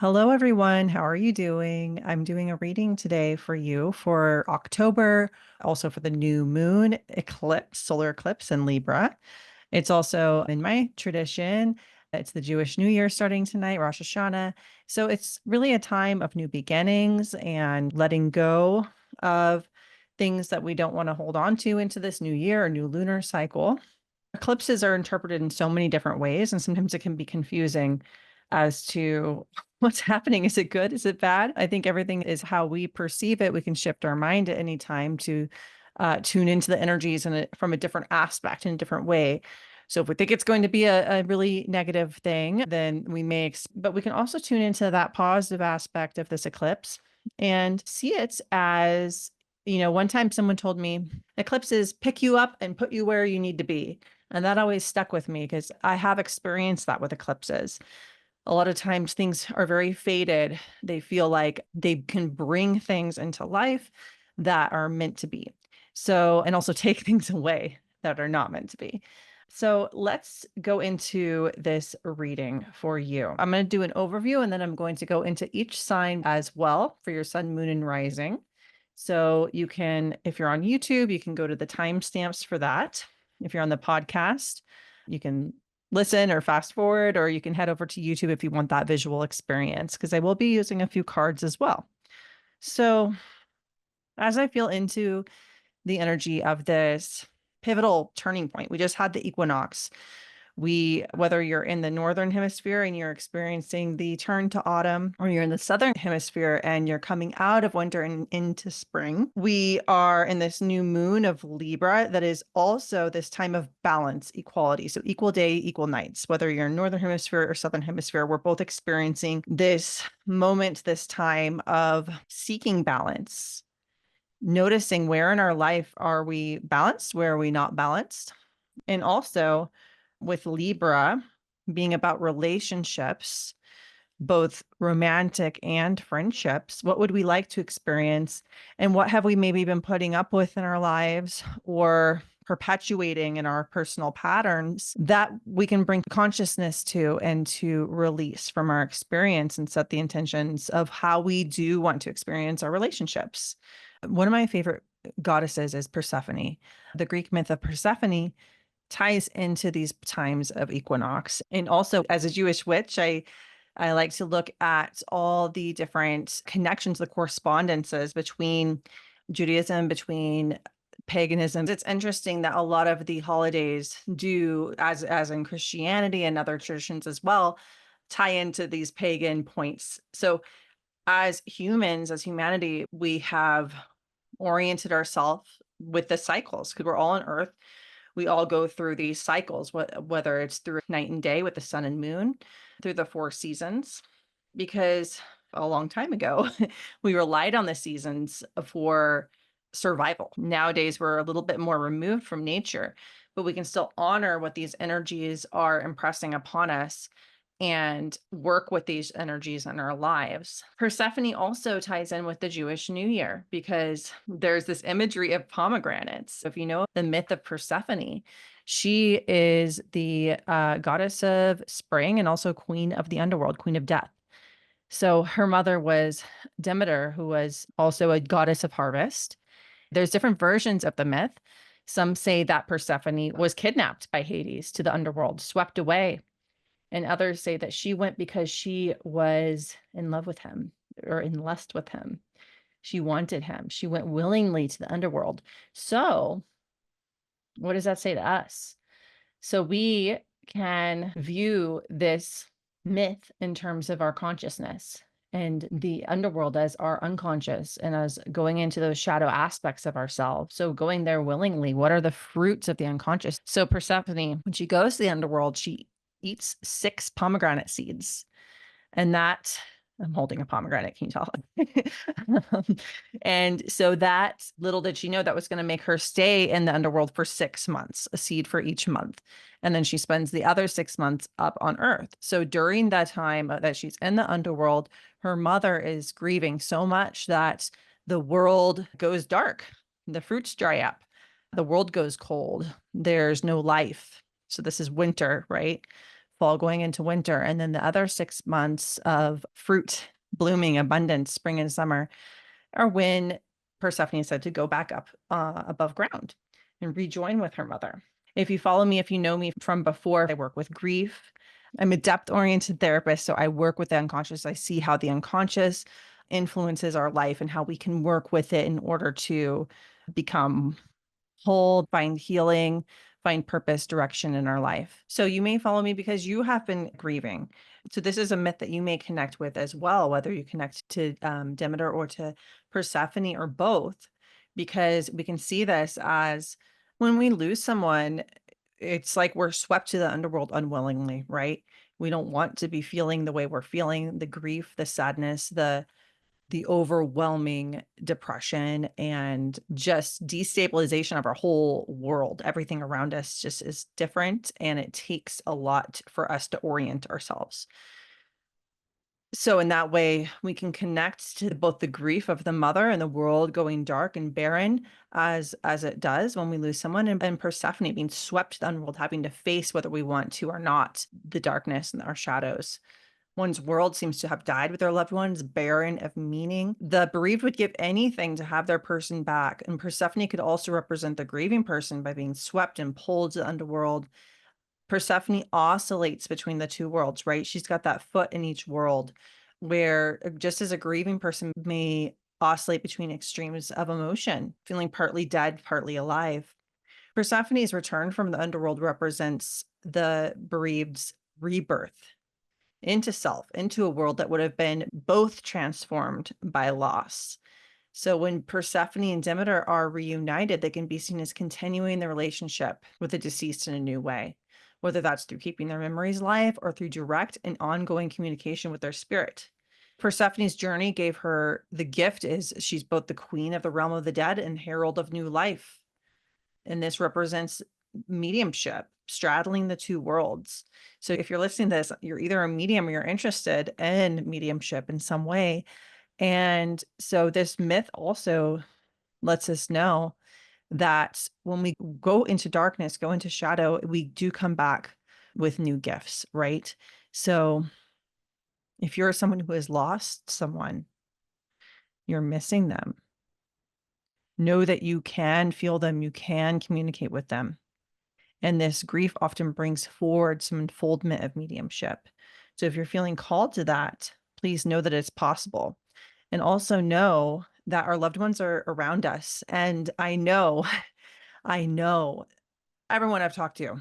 Hello, everyone. How are you doing? I'm doing a reading today for you for October, also for the new moon eclipse, solar eclipse in Libra. It's also in my tradition. It's the Jewish New Year starting tonight, Rosh Hashanah. So it's really a time of new beginnings and letting go of things that we don't want to hold on to into this new year or new lunar cycle. Eclipses are interpreted in so many different ways, and sometimes it can be confusing as to what's happening. Is it good? Is it bad? I think everything is how we perceive it. We can shift our mind at any time to tune into the energies from a different aspect in a different way. So if we think it's going to be a really negative thing, then we may, but we can also tune into that positive aspect of this eclipse and see it as, one time someone told me eclipses pick you up and put you where you need to be. And that always stuck with me because I have experienced that with eclipses. A lot of times things are very faded. They feel like they can bring things into life that are meant to be. So, and also take things away that are not meant to be. So let's go into this reading for you. I'm going to do an overview and then I'm going to go into each sign as well for your sun, moon, and rising. So you can, if you're on YouTube, you can go to the timestamps for that. If you're on the podcast, you can listen or fast forward, or you can head over to YouTube if you want that visual experience, because I will be using a few cards as well. So as I feel into the energy of this pivotal turning point, we just had the equinox. Whether you're in the northern hemisphere and you're experiencing the turn to autumn, or you're in the southern hemisphere and you're coming out of winter and into spring, we are in this new moon of Libra that is also this time of balance, equality. So equal day, equal nights. Whether you're in northern hemisphere or southern hemisphere, we're both experiencing this moment, this time of seeking balance, noticing where in our life are we balanced, where are we not balanced, and also with Libra being about relationships, both romantic and friendships. What would we like to experience? And what have we maybe been putting up with in our lives or perpetuating in our personal patterns that we can bring consciousness to and to release from our experience and set the intentions of how we do want to experience our relationships? One of my favorite goddesses is Persephone. The Greek myth of Persephone ties into these times of equinox. And also, as a Jewish witch, I like to look at all the different connections, the correspondences between Judaism, between paganism. It's interesting that a lot of the holidays do, as in Christianity and other traditions as well, tie into these pagan points. So as humans, as humanity, we have oriented ourselves with the cycles because we're all on Earth. We all go through these cycles, whether it's through night and day with the sun and moon, through the four seasons, because a long time ago, we relied on the seasons for survival. Nowadays, we're a little bit more removed from nature, but we can still honor what these energies are impressing upon us and work with these energies in our lives. Persephone also ties in with the Jewish New Year because there's this imagery of pomegranates. If you know the myth of Persephone, she is the goddess of spring and also queen of the underworld, queen of death. So her mother was Demeter, who was also a goddess of harvest. There's different versions of the myth. Some say that Persephone was kidnapped by Hades to the underworld, swept away, and others say that she went because she was in love with him or in lust with him. She wanted him. She went willingly to the underworld. So, what does that say to us? So, we can view this myth in terms of our consciousness and the underworld as our unconscious and as going into those shadow aspects of ourselves. So, going there willingly, what are the fruits of the unconscious? So, Persephone, when she goes to the underworld, she eats 6 pomegranate seeds. And that, I'm holding a pomegranate, can you tell? And so that, little did she know, that was going to make her stay in the underworld for 6 months, a seed for each month. And then she spends the other 6 months up on Earth. So during that time that she's in the underworld, her mother is grieving so much that the world goes dark. The fruits dry up. The world goes cold. There's no life. So this is winter, right? fall going into winter. And then the other 6 months of fruit blooming, abundance, spring and summer, are when Persephone said to go back up above ground and rejoin with her mother. If you follow me, if you know me from before, I work with grief. I'm a depth-oriented therapist, so I work with the unconscious. I see how the unconscious influences our life and how we can work with it in order to become whole, find healing, find purpose, direction in our life. So you may follow me because you have been grieving. So this is a myth that you may connect with as well, whether you connect to Demeter or to Persephone or both, because we can see this as when we lose someone, it's like we're swept to the underworld unwillingly, right? We don't want to be feeling the way we're feeling, the grief, the sadness, the overwhelming depression and just destabilization of our whole world. Everything around us just is different, and it takes a lot for us to orient ourselves. So in that way, we can connect to both the grief of the mother and the world going dark and barren as it does when we lose someone, and Persephone being swept to the underworld, having to face, whether we want to or not, the darkness and our shadows. One's world seems to have died with their loved ones, barren of meaning. The bereaved would give anything to have their person back. And Persephone could also represent the grieving person by being swept and pulled to the underworld. Persephone oscillates between the two worlds, right? She's got that foot in each world, where just as a grieving person may oscillate between extremes of emotion, feeling partly dead, partly alive. Persephone's return from the underworld represents the bereaved's rebirth into self, into a world that would have been both transformed by loss. So when Persephone and Demeter are reunited, they can be seen as continuing the relationship with the deceased in a new way, whether that's through keeping their memories alive or through direct and ongoing communication with their spirit. Persephone's journey gave her the gift is she's both the queen of the realm of the dead and herald of new life. And this represents mediumship, straddling the two worlds. So if you're listening to this, you're either a medium or you're interested in mediumship in some way. And so this myth also lets us know that when we go into darkness, go into shadow, we do come back with new gifts, right? So if you're someone who has lost someone, you're missing them. Know that you can feel them, you can communicate with them. And this grief often brings forward some unfoldment of mediumship. So if you're feeling called to that, please know that it's possible. And also know that our loved ones are around us. And I know, I know everyone I've talked to,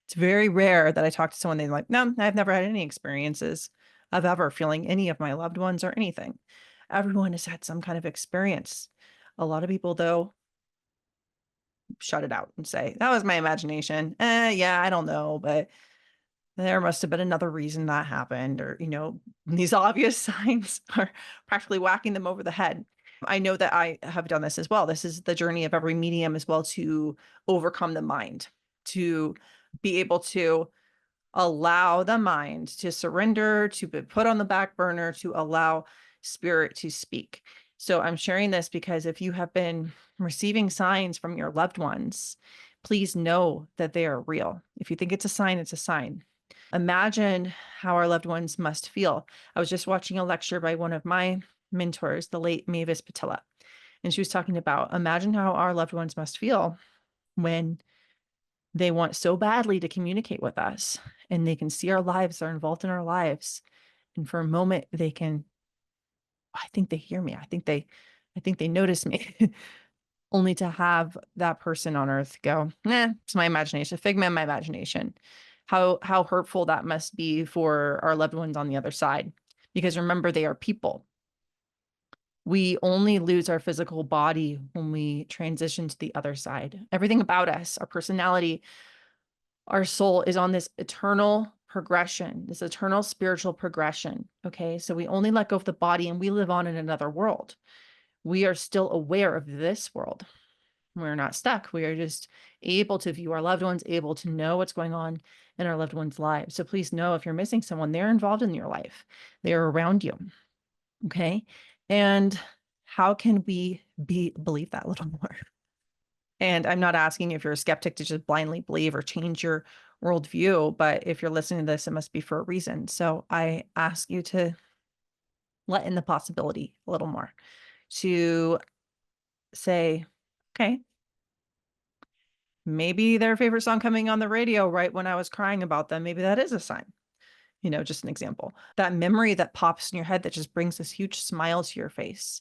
it's very rare that I talk to someone, they're like, no, I've never had any experiences of ever feeling any of my loved ones or anything. Everyone has had some kind of experience. A lot of people, though, shut it out and say, that was my imagination. Yeah, I don't know, but there must have been another reason that happened, or, these obvious signs are practically whacking them over the head. I know that I have done this as well. This is the journey of every medium as well, to overcome the mind, to be able to allow the mind to surrender, to be put on the back burner, to allow spirit to speak. So I'm sharing this because if you have been receiving signs from your loved ones, please know that they are real. If you think it's a sign, it's a sign. Imagine how our loved ones must feel. I was just watching a lecture by one of my mentors, the late Mavis Patilla, and she was talking about, imagine how our loved ones must feel when they want so badly to communicate with us, and they can see our lives, are involved in our lives. And for a moment, they can, I think they hear me. I think they notice me. Only to have that person on earth go, nah, it's my imagination, figment of my imagination. How hurtful that must be for our loved ones on the other side. Because remember, they are people. We only lose our physical body when we transition to the other side. Everything about us, our personality, our soul is on this eternal progression, this eternal spiritual progression. Okay. So we only let go of the body and we live on in another world. We are still aware of this world. We're not stuck. We are just able to view our loved ones, able to know what's going on in our loved ones' lives. So please know, if you're missing someone, they're involved in your life. They're around you. Okay. And how can we believe that a little more? And I'm not asking if you're a skeptic to just blindly believe or change your worldview, but if you're listening to this, it must be for a reason. So I ask you to let in the possibility a little more, to say, okay, maybe their favorite song coming on the radio right when I was crying about them, maybe that is a sign. Just an example. That memory that pops in your head that just brings this huge smile to your face.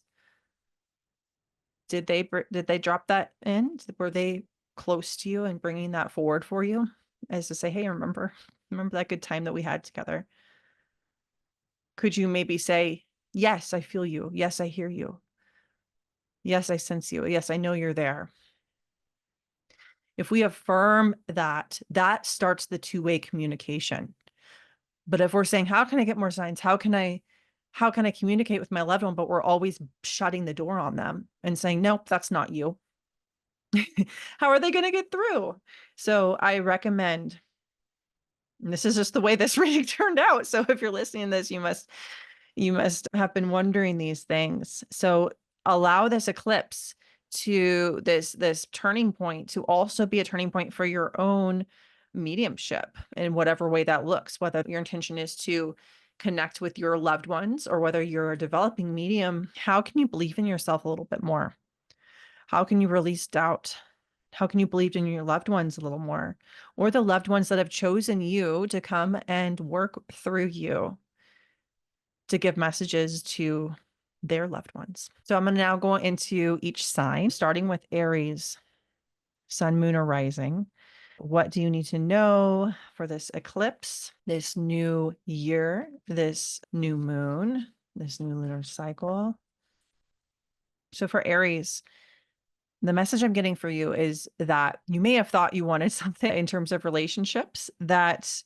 Did they drop that in? Were they close to you and bringing that forward for you, as to say, hey, remember that good time that we had together? Could you maybe say, yes, I feel you. Yes, I hear you. Yes, I sense you. Yes, I know you're there. If we affirm that, that starts the two-way communication. But if we're saying, how can I get more signs? How can I communicate with my loved one? But we're always shutting the door on them and saying, nope, that's not you. How are they going to get through? So I recommend, and this is just the way this reading turned out. So if you're listening to this, you must have been wondering these things. So allow this eclipse, to this turning point, to also be a turning point for your own mediumship in whatever way that looks, whether your intention is to connect with your loved ones or whether you're a developing medium. How can you believe in yourself a little bit more? How can you release doubt? How can you believe in your loved ones a little more, or the loved ones that have chosen you to come and work through you to give messages to their loved ones? So I'm going to now go into each sign, starting with Aries, sun, moon, or rising. What do you need to know for this eclipse, this new year, this new moon, this new lunar cycle? So for Aries, the message I'm getting for you is that you may have thought you wanted something in terms of relationships that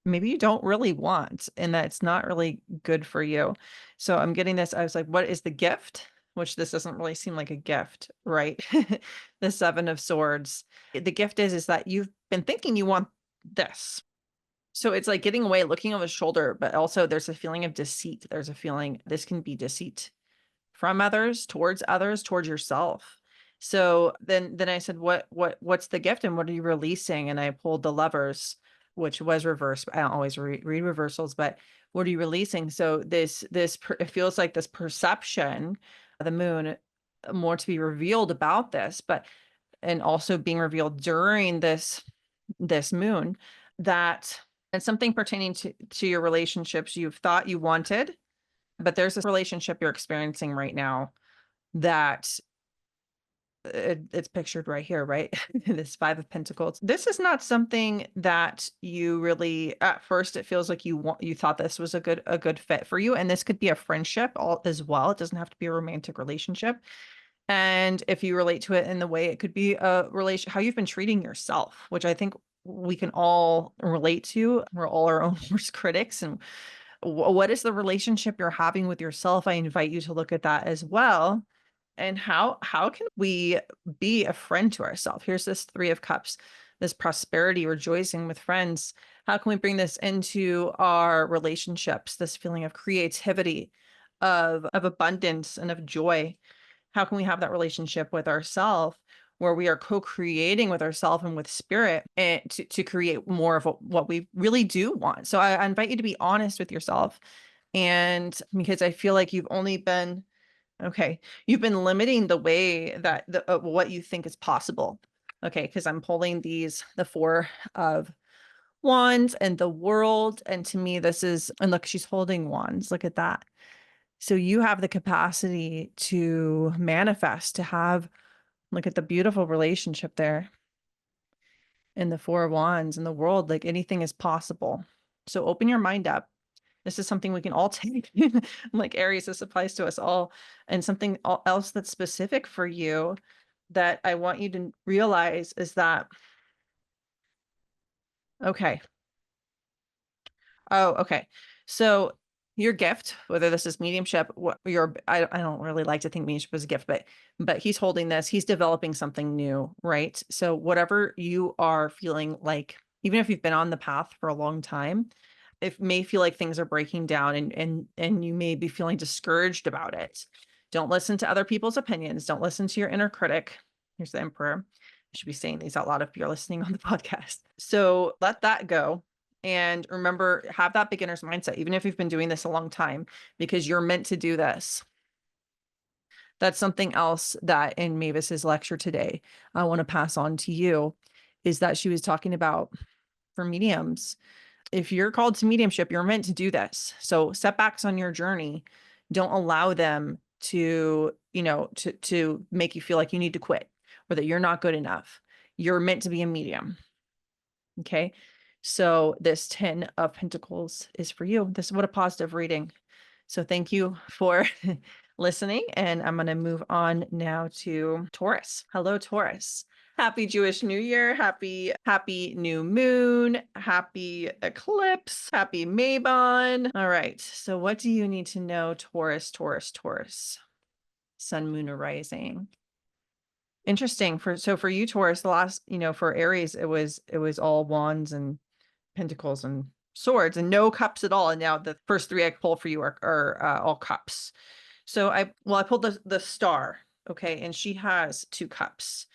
maybe you don't really want, and that's not really good for you. So I'm getting this. I was like, what is the gift? Which this doesn't really seem like a gift, right? The Seven of Swords. The gift is that you've been thinking you want this. So it's like getting away, looking over the shoulder, but also there's a feeling of deceit. There's a feeling this can be deceit from others, towards yourself. So then I said, what's the gift and what are you releasing? And I pulled the Lovers, which was reversed. I don't always read reversals, but what are you releasing? So it feels like this perception, the moon, more to be revealed about this, and also being revealed during this moon, that it's something pertaining to your relationships you've thought you wanted, but there's this relationship you're experiencing right now that it's pictured right here, right? This Five of Pentacles. This is not something that you really, at first, it feels like you thought this was a good fit for you. And this could be a friendship as well. It doesn't have to be a romantic relationship. And if you relate to it in the way, it could be a relation, how you've been treating yourself, which I think we can all relate to. We're all our own worst critics. And what is the relationship you're having with yourself? I invite you to look at that as well. And how can we be a friend to ourselves? Here's this Three of Cups, this prosperity, rejoicing with friends. How can we bring this into our relationships? This feeling of creativity, of abundance and of joy. How can we have that relationship with ourselves where we are co-creating with ourselves and with spirit, and to create more of what we really do want? So I invite you to be honest with yourself. And because I feel like you've been limiting the way that what you think is possible. Okay, because I'm pulling the Four of Wands and the World. And to me, and look, she's holding wands. Look at that. So you have the capacity to manifest, to have, look at the beautiful relationship there in the Four of Wands and the World. Like, anything is possible. So open your mind up. This is something we can all take. Like Aries, this applies to us all. And something else that's specific for you that I want you to realize is that, okay. Oh, okay. So your gift, whether this is mediumship, I don't really like to think mediumship is a gift, but he's holding this, he's developing something new, right? So whatever you are feeling like, even if you've been on the path for a long time, it may feel like things are breaking down, and you may be feeling discouraged about it. Don't listen to other people's opinions. Don't listen to your inner critic. Here's the Emperor. should be saying these out loud if you're listening on the podcast. So let that go. And remember, have that beginner's mindset, even if you've been doing this a long time, because you're meant to do this. That's something else that in Mavis's lecture today, I want to pass on to you, is that she was talking about for mediums. If you're called to mediumship, you're meant to do this. So setbacks on your journey, don't allow them to, to make you feel like you need to quit or that you're not good enough. You're meant to be a medium. Okay. So this 10 of Pentacles is for you. This is what a positive reading. So thank you for listening. And I'm going to move on now to Taurus. Hello, Taurus. Happy Jewish New Year. Happy new moon. Happy eclipse. Happy Mabon. All right. So what do you need to know, Taurus, Taurus, Taurus? Sun, moon, or rising. Interesting. For you, Taurus, the last, for Aries, it was all wands and pentacles and swords and no cups at all. And now the first three I pull for you are all cups. So I pulled the star. Okay. And she has 2 cups.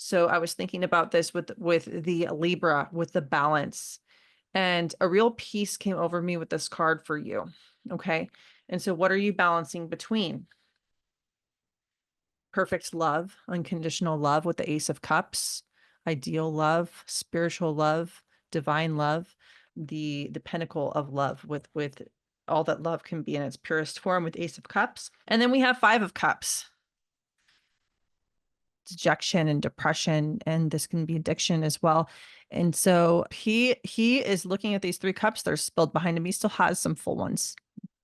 So I was thinking about this with the Libra, with the balance, and a real peace came over me with this card for you. Okay. And so what are you balancing between? Perfect love, unconditional love with the Ace of Cups, ideal love, spiritual love, divine love, the pinnacle of love with all that love can be in its purest form with Ace of Cups. And then we have 5 of Cups. Dejection and depression, and this can be addiction as well. And so he is looking at these 3 cups. They're spilled behind him. He still has some full ones.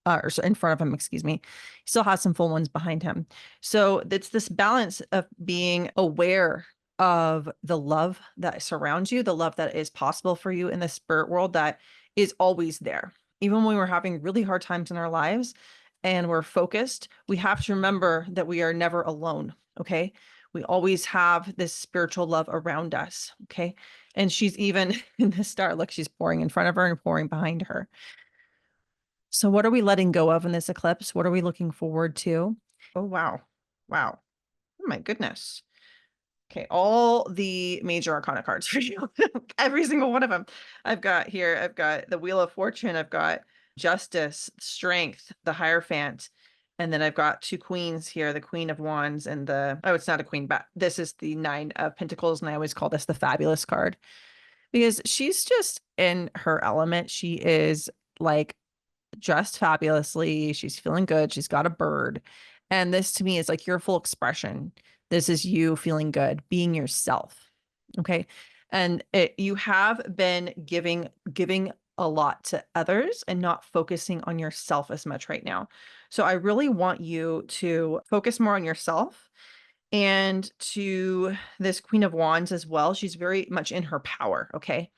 Or in front of him, excuse me. He still has some full ones behind him. So it's this balance of being aware of the love that surrounds you, the love that is possible for you in the spirit world that is always there. Even when we're having really hard times in our lives and we're focused, we have to remember that we are never alone. Okay. We always have this spiritual love around us. Okay. And she's even in the star, look, she's pouring in front of her and pouring behind her. So what are we letting go of in this eclipse? What are we looking forward to? Oh, wow. Wow. Oh, my goodness. Okay. All the major arcana cards for you. Every single one of them. I've got the Wheel of Fortune. I've got Justice, Strength, the Hierophant. And then I've got 2 queens here, the Queen of Wands and it's not a queen, but this is the 9 of Pentacles. And I always call this the fabulous card because she's just in her element. She is like dressed fabulously. She's feeling good. She's got a bird. And this to me is like your full expression. This is you feeling good, being yourself. Okay. And you have been giving a lot to others and not focusing on yourself as much right now. So I really want you to focus more on yourself. And to this Queen of Wands as well. She's very much in her power. Okay.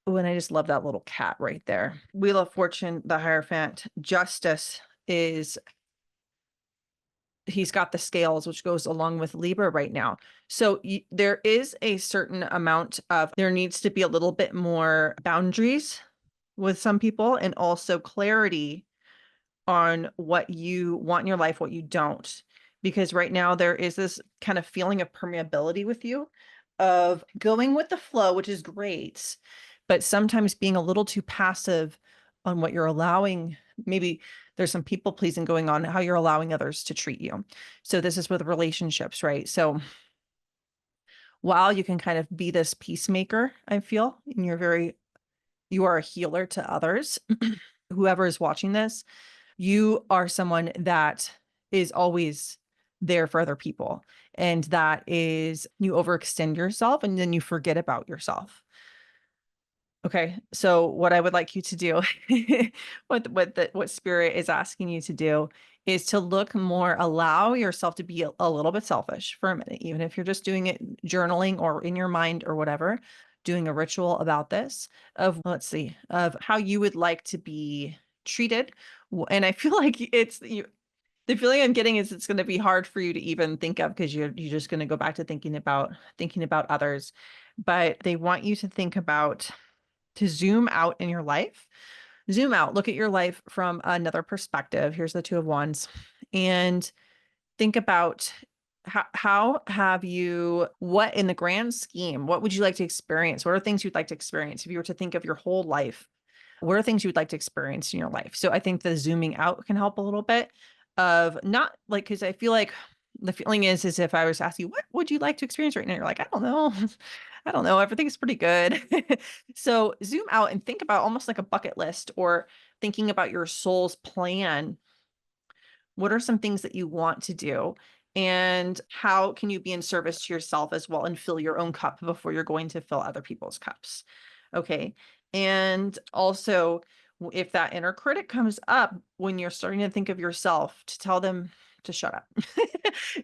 Oh, and I just love that little cat right there. Wheel of Fortune, the Hierophant. Justice is, he's got the scales, which goes along with Libra right now. So there is a certain amount of, there needs to be a little bit more boundaries with some people and also clarity on what you want in your life, what you don't. Because right now there is this kind of feeling of permeability with you, of going with the flow, which is great, but sometimes being a little too passive on what you're allowing. Maybe there's some people pleasing going on, how you're allowing others to treat you. So this is with relationships, right? So while you can kind of be this peacemaker, I feel, and you are a healer to others, whoever is watching this, you are someone that is always there for other people. And that is, you overextend yourself and then you forget about yourself. Okay. So what I would like you to do, what spirit is asking you to do is to look more, allow yourself to be a little bit selfish for a minute, even if you're just doing it journaling or in your mind or whatever, doing a ritual about this of, let's see, of how you would like to be treated. And I feel like the feeling I'm getting is it's going to be hard for you to even think of because you're just going to go back to thinking about others. But they want you to think about, to zoom out in your life, zoom out, look at your life from another perspective. Here's the 2 of Wands, and think about how have you, what in the grand scheme, what would you like to experience? What are things you'd like to experience? If you were to think of your whole life, what are things you would like to experience in your life? So I think the zooming out can help a little bit of not like, because I feel like the feeling is if I was to ask you, what would you like to experience right now? You're like, I don't know. I don't know. Everything's pretty good. So zoom out and think about almost like a bucket list or thinking about your soul's plan. What are some things that you want to do? And how can you be in service to yourself as well and fill your own cup before you're going to fill other people's cups? Okay. And also, if that inner critic comes up when you're starting to think of yourself, to tell them to shut up.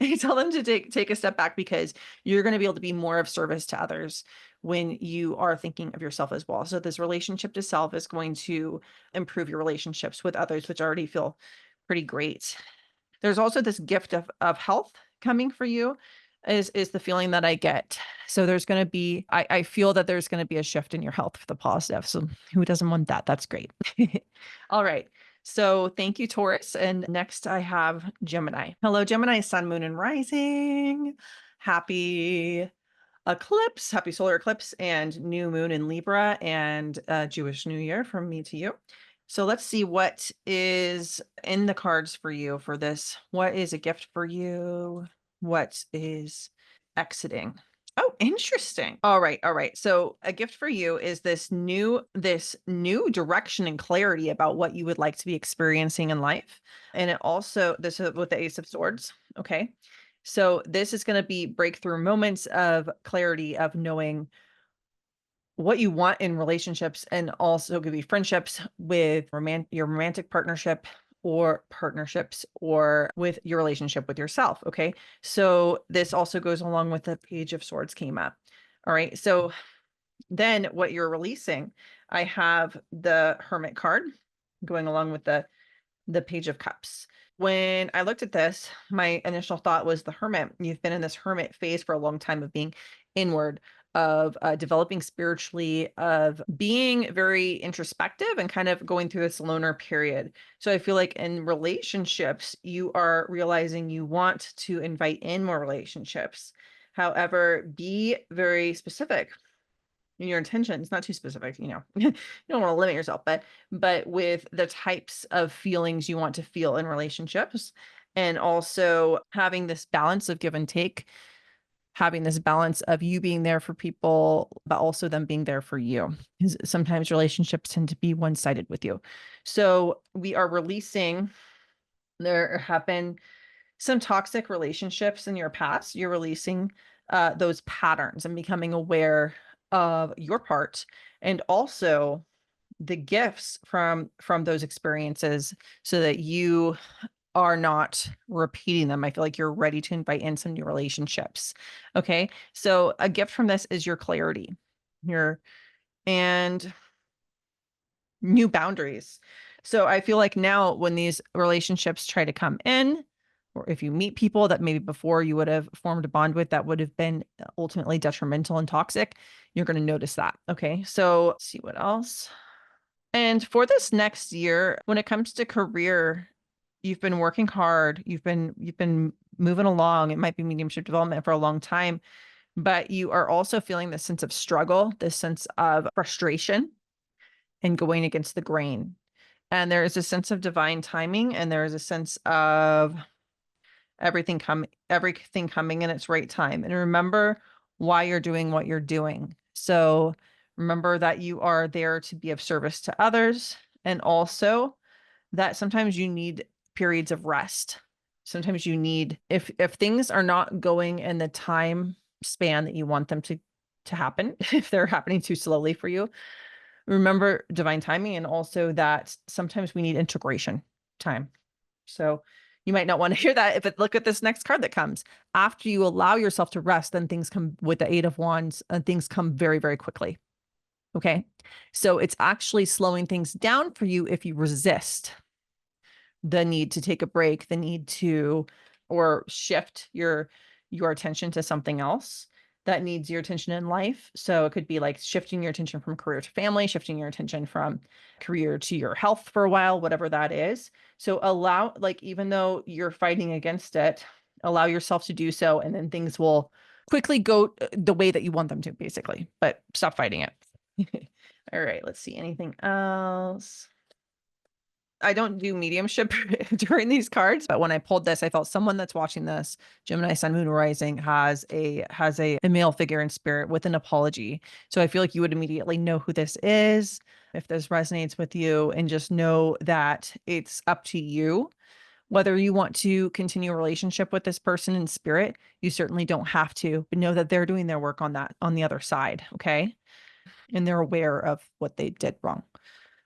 You tell them to take a step back, because you're going to be able to be more of service to others when you are thinking of yourself as well. So this relationship to self is going to improve your relationships with others, which already feel pretty great. There's also this gift of health coming for you, is the feeling that I get. So there's going to be, I feel that there's going to be a shift in your health for the positive. So who doesn't want that? That's great. All right. So thank you, Taurus. And next I have Gemini. Hello, Gemini, sun, moon, and rising. Happy eclipse, happy solar eclipse and new moon in Libra, and Jewish New Year from me to you. So let's see what is in the cards for you for this. What is a gift for you? What is exiting? Oh, interesting. All right, all right. So a gift for you is this new direction and clarity about what you would like to be experiencing in life. And it also, this is with the Ace of Swords. Okay. So this is going to be breakthrough moments of clarity of knowing what you want in relationships, and also could be friendships with your romantic partnership or partnerships, or with your relationship with yourself. Okay. So this also goes along with the Page of Swords came up. All right. So then what you're releasing, I have the Hermit card going along with the Page of Cups. When I looked at this, my initial thought was the Hermit. You've been in this Hermit phase for a long time of being inward, of developing spiritually, of being very introspective and kind of going through this loner period. So I feel like in relationships, you are realizing you want to invite in more relationships. However, be very specific in your intentions, not too specific, you don't want to limit yourself, but with the types of feelings you want to feel in relationships, and also having this balance of give and take, having this balance of you being there for people, but also them being there for you. Because sometimes relationships tend to be one-sided with you. So we are releasing, there have been some toxic relationships in your past. You're releasing those patterns and becoming aware of your part, and also the gifts from those experiences, so that you are not repeating them. I feel like you're ready to invite in some new relationships. Okay. So a gift from this is your clarity, your and new boundaries. So I feel like now when these relationships try to come in, or if you meet people that maybe before you would have formed a bond with that would have been ultimately detrimental and toxic, you're going to notice that. Okay. So let's see what else. And for this next year, when it comes to career, you've been working hard. You've been moving along. It might be mediumship development for a long time, but you are also feeling this sense of struggle, this sense of frustration and going against the grain. And there is a sense of divine timing, and there is a sense of everything coming in its right time. And remember why you're doing what you're doing. So remember that you are there to be of service to others, and also that sometimes you need periods of rest. Sometimes you need, if things are not going in the time span that you want them to happen, if they're happening too slowly for you, remember divine timing, and also that sometimes we need integration time. So you might not want to hear that, but look at this next card that comes. After you allow yourself to rest, then things come with the Eight of Wands, and things come very, very quickly. Okay. So it's actually slowing things down for you if you resist the need to take a break, the need to, or shift your attention to something else that needs your attention in life. So it could be like shifting your attention from career to family, shifting your attention from career to your health for a while, whatever that is. So allow, like, even though you're fighting against it, allow yourself to do so, and then things will quickly go the way that you want them to, basically, but stop fighting it. All right, let's see. Anything else? I don't do mediumship during these cards, but when I pulled this, I felt someone that's watching this, Gemini, Sun, Moon, Rising, has a male figure in spirit with an apology. So I feel like you would immediately know who this is if this resonates with you, and just know that it's up to you whether you want to continue a relationship with this person in spirit. You certainly don't have to, but know that they're doing their work on that on the other side. Okay. And they're aware of what they did wrong.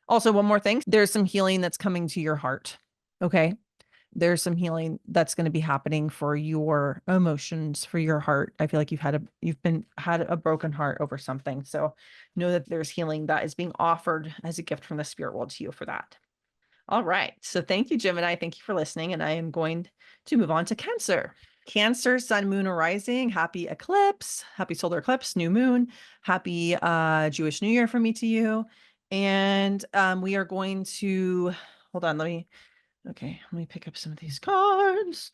Also, one more thing, there's some healing that's coming to your heart. Okay. There's some healing that's going to be happening for your emotions, for your heart. I feel like had a broken heart over something. So know that there's healing that is being offered as a gift from the spirit world to you for that. All right. So thank you, Gemini. Thank you for listening. And I am going to move on to Cancer. Cancer, Sun, Moon, or Rising. Happy eclipse, happy solar eclipse, new moon, happy Jewish New Year from me to you. And we are going to, hold on, let me pick up some of these cards.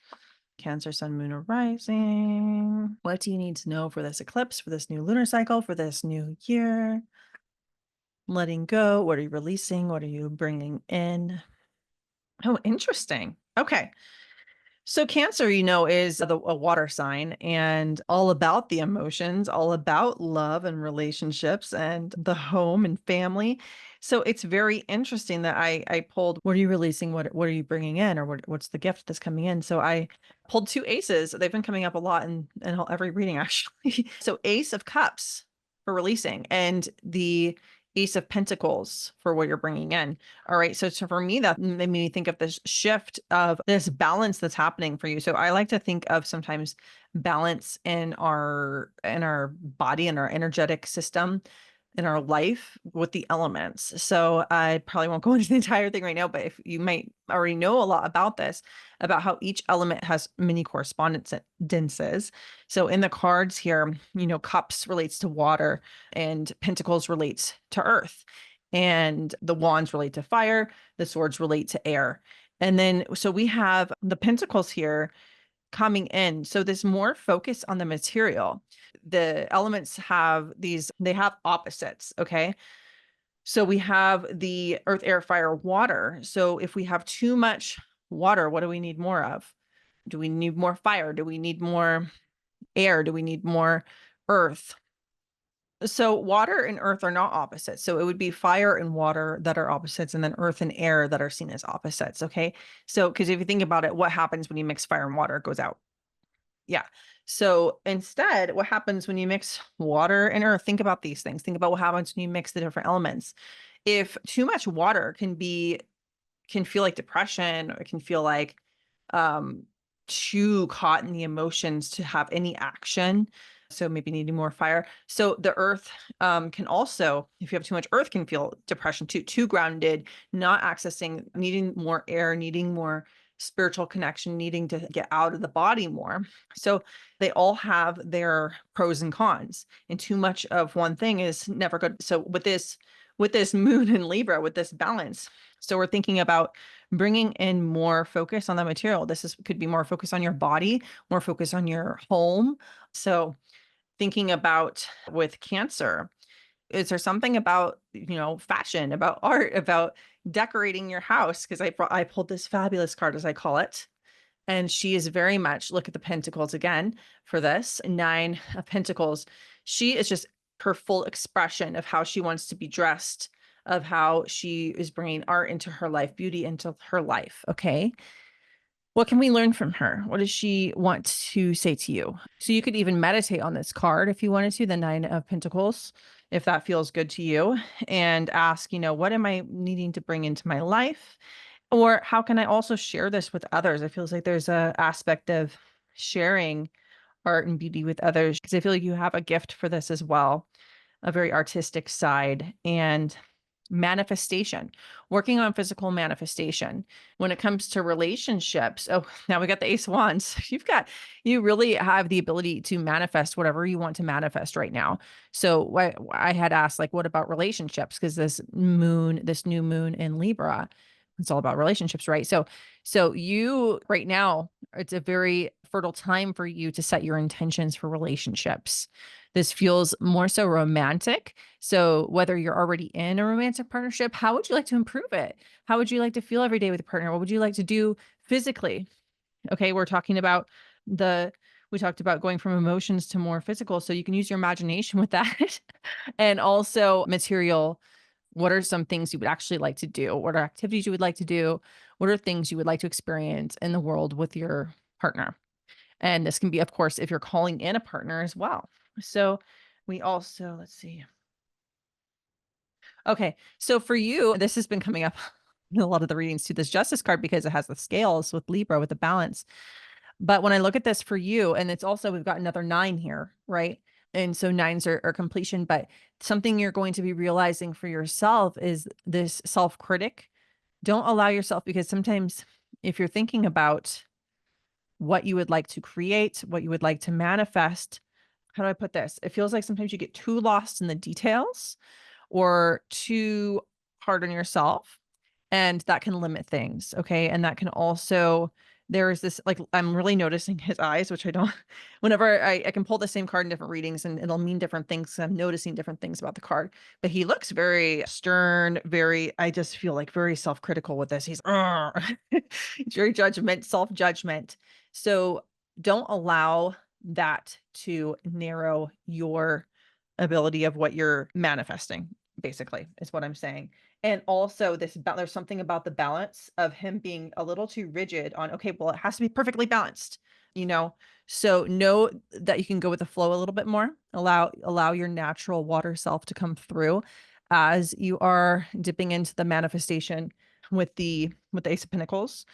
Cancer, Sun, Moon, or Rising. What do you need to know for this eclipse, for this new lunar cycle, for this new year? Letting go. What are you releasing? What are you bringing in? Oh, interesting. Okay. So Cancer, is a water sign and all about the emotions, all about love and relationships and the home and family. So it's very interesting that I pulled, what are you releasing? What are you bringing in? Or what's the gift that's coming in? So I pulled two aces. They've been coming up a lot in every reading, actually. So Ace of Cups for releasing, and the Ace of Pentacles for what you're bringing in. All right. So for me, that made me think of this shift of this balance that's happening for you. So I like to think of sometimes balance in our body and our energetic system in our life with the elements. So I probably won't go into the entire thing right now, but if you might already know a lot about this, about how each element has many correspondences. So in the cards here, cups relates to water and pentacles relates to earth, and the wands relate to fire, the swords relate to air. And then, so we have the pentacles here coming in. So there's more focus on the material. The elements they have opposites. Okay. So we have the earth, air, fire, water. So if we have too much water, what do we need more of? Do we need more fire? Do we need more air? Do we need more earth? So water and earth are not opposites. So it would be fire and water that are opposites, and then earth and air that are seen as opposites. Okay. So, because if you think about it, what happens when you mix fire and water? It goes out. Yeah. So instead, what happens when you mix water and earth? Think about these things. Think about what happens when you mix the different elements. If too much water can feel like depression, or it can feel like um too caught in the emotions to have any action. So maybe needing more fire. So the earth can also, if you have too much earth, can feel depression, too grounded, not accessing, needing more air, needing more spiritual connection, needing to get out of the body more. So they all have their pros and cons, and too much of one thing is never good. So with this moon in Libra, with this balance, so we're thinking about bringing in more focus on the material. Could be more focus on your body, more focus on your home. So thinking about with Cancer, is there something about, fashion, about art, about decorating your house? Because I pulled this fabulous card, as I call it. And she is very much, look at the pentacles again for this, 9 of Pentacles. She is just her full expression of how she wants to be dressed, of how she is bringing art into her life, beauty into her life. Okay. What can we learn from her? What does she want to say to you? So you could even meditate on this card if you wanted to, the 9 of Pentacles, if that feels good to you, and ask, what am I needing to bring into my life? Or how can I also share this with others? It feels like there's a aspect of sharing art and beauty with others, because I feel like you have a gift for this as well, a very artistic side, and manifestation, working on physical manifestation. When it comes to relationships, oh, now we got the Ace of Wands. You really have the ability to manifest whatever you want to manifest right now. So I had asked, like, what about relationships? Because this new moon in Libra It's all about relationships, right? So you right now, it's a very fertile time for you to set your intentions for relationships. This feels more so romantic. So whether you're already in a romantic partnership, how would you like to improve it? How would you like to feel every day with your partner? What would you like to do physically? Okay, we talked about going from emotions to more physical. So you can use your imagination with that. And also material. What are some things you would actually like to do? What are activities you would like to do? What are things you would like to experience in the world with your partner? And this can be, of course, if you're calling in a partner as well. So we also, let's see. Okay. So for you, this has been coming up in a lot of the readings too, this justice card, because it has the scales with Libra with the balance. But when I look at this for you, and it's also, we've got another 9 here, right? And so nines are completion, but something you're going to be realizing for yourself is this self-critic. Don't allow yourself, because sometimes if you're thinking about what you would like to create, what you would like to manifest, how do I put this? It feels like sometimes you get too lost in the details or too hard on yourself, and that can limit things. Okay. And that can also, there is this, like, I'm really noticing his eyes, which I don't, whenever I can pull the same card in different readings and it'll mean different things. 'Cause I'm noticing different things about the card, but he looks very stern, very, I just feel like very self-critical with this. He's, it's very self-judgment. So don't allow that to narrow your ability of what you're manifesting, basically, is what I'm saying. And also there's something about the balance of him being a little too rigid on, okay, well, it has to be perfectly balanced, you know? So know that you can go with the flow a little bit more. Allow your natural water self to come through as you are dipping into the manifestation with the Ace of Pentacles.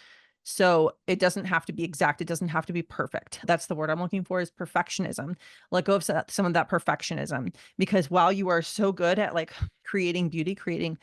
So it doesn't have to be exact. It doesn't have to be perfect. That's the word I'm looking for, is perfectionism. Let go of some of that perfectionism, because while you are so good at like creating beauty, creating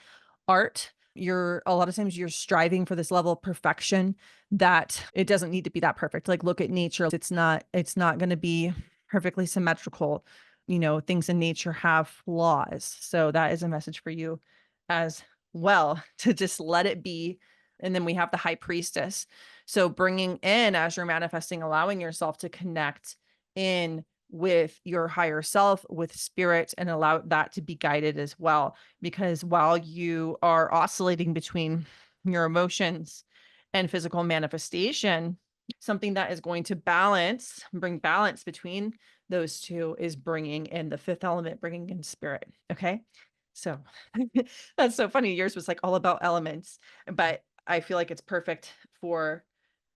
art, you're a lot of times you're striving for this level of perfection that it doesn't need to be that perfect. Like, look at nature. It's not going to be perfectly symmetrical. You know, things in nature have flaws. So that is a message for you as well, to just let it be. And then we have the high priestess. So bringing in, as you're manifesting, allowing yourself to connect in with your higher self, with spirit, and allow that to be guided as well. Because while you are oscillating between your emotions and physical manifestation, something that is going to bring balance between those two is bringing in the fifth element, bringing in spirit. Okay. So that's so funny. Yours was like all about elements, but I feel like it's perfect for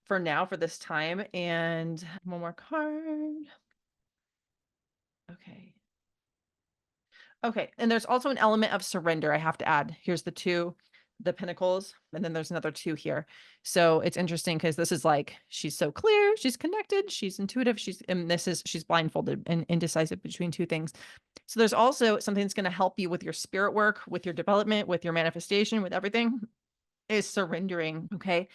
now, for this time. And one more card. Okay. Okay. And there's also an element of surrender I have to add. Here's the pentacles, and then there's another 2 here. So it's interesting because this is like, she's so clear, she's connected, she's intuitive, she's blindfolded and indecisive between 2 things. So there's also something that's going to help you with your spirit work, with your development, with your manifestation, with everything, is surrendering. Okay.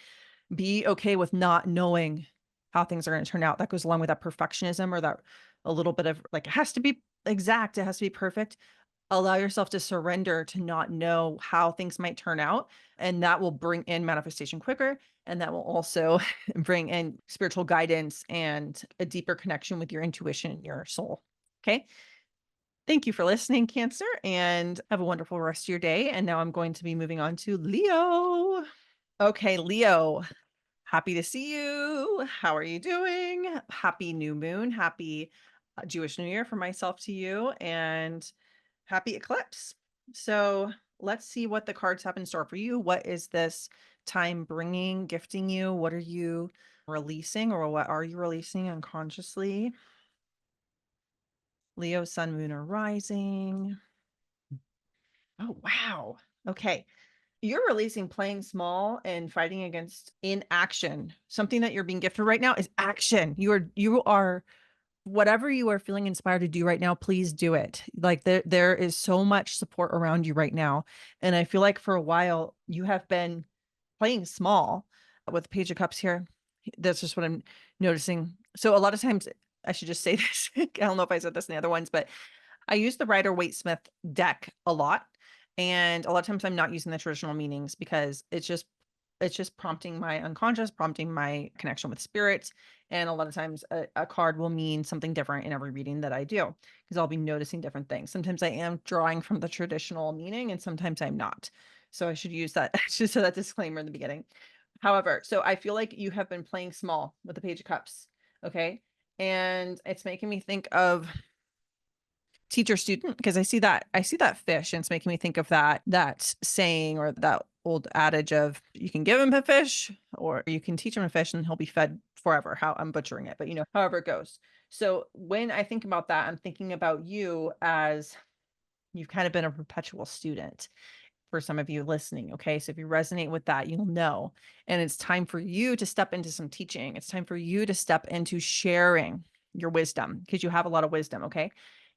Be okay with not knowing how things are going to turn out. That goes along with that perfectionism, or that a little bit of like, it has to be exact, it has to be perfect. Allow yourself to surrender to not know how things might turn out. And that will bring in manifestation quicker. And that will also bring in spiritual guidance and a deeper connection with your intuition and your soul. Okay. Thank you for listening, Cancer, and have a wonderful rest of your day. And now I'm going to be moving on to Leo. Okay, Leo, happy to see you. How are you doing? Happy new moon. Happy Jewish New Year from myself to you, and happy eclipse. So let's see what the cards have in store for you. What is this time bringing, gifting you? What are you releasing, or what are you releasing unconsciously? Leo, sun, moon, or rising. Oh, wow. Okay. You're releasing playing small and fighting against inaction. Something that you're being gifted right now is action. You are whatever you are feeling inspired to do right now, please do it. Like, there is so much support around you right now. And I feel like for a while you have been playing small with the Page of Cups here. That's just what I'm noticing. So a lot of times, I should just say this. I don't know if I said this in the other ones, but I use the Rider-Waite-Smith deck a lot. And a lot of times I'm not using the traditional meanings because it's just It's just prompting my unconscious, prompting my connection with spirits. And a lot of times a card will mean something different in every reading that I do, because I'll be noticing different things. Sometimes I am drawing from the traditional meaning and sometimes I'm not. So I should use that, just so that disclaimer in the beginning. However, so I feel like you have been playing small with the Page of Cups. Okay. And it's making me think of teacher student, because I see that fish, and it's making me think of that saying, or that old adage of, you can give him a fish or you can teach him a fish and he'll be fed forever. How I'm butchering it, but however it goes. So when I think about that, I'm thinking about you as you've kind of been a perpetual student for some of you listening. Okay. So if you resonate with that, you'll know. And it's time for you to step into some teaching. It's time for you to step into sharing your wisdom, because you have a lot of wisdom. Okay.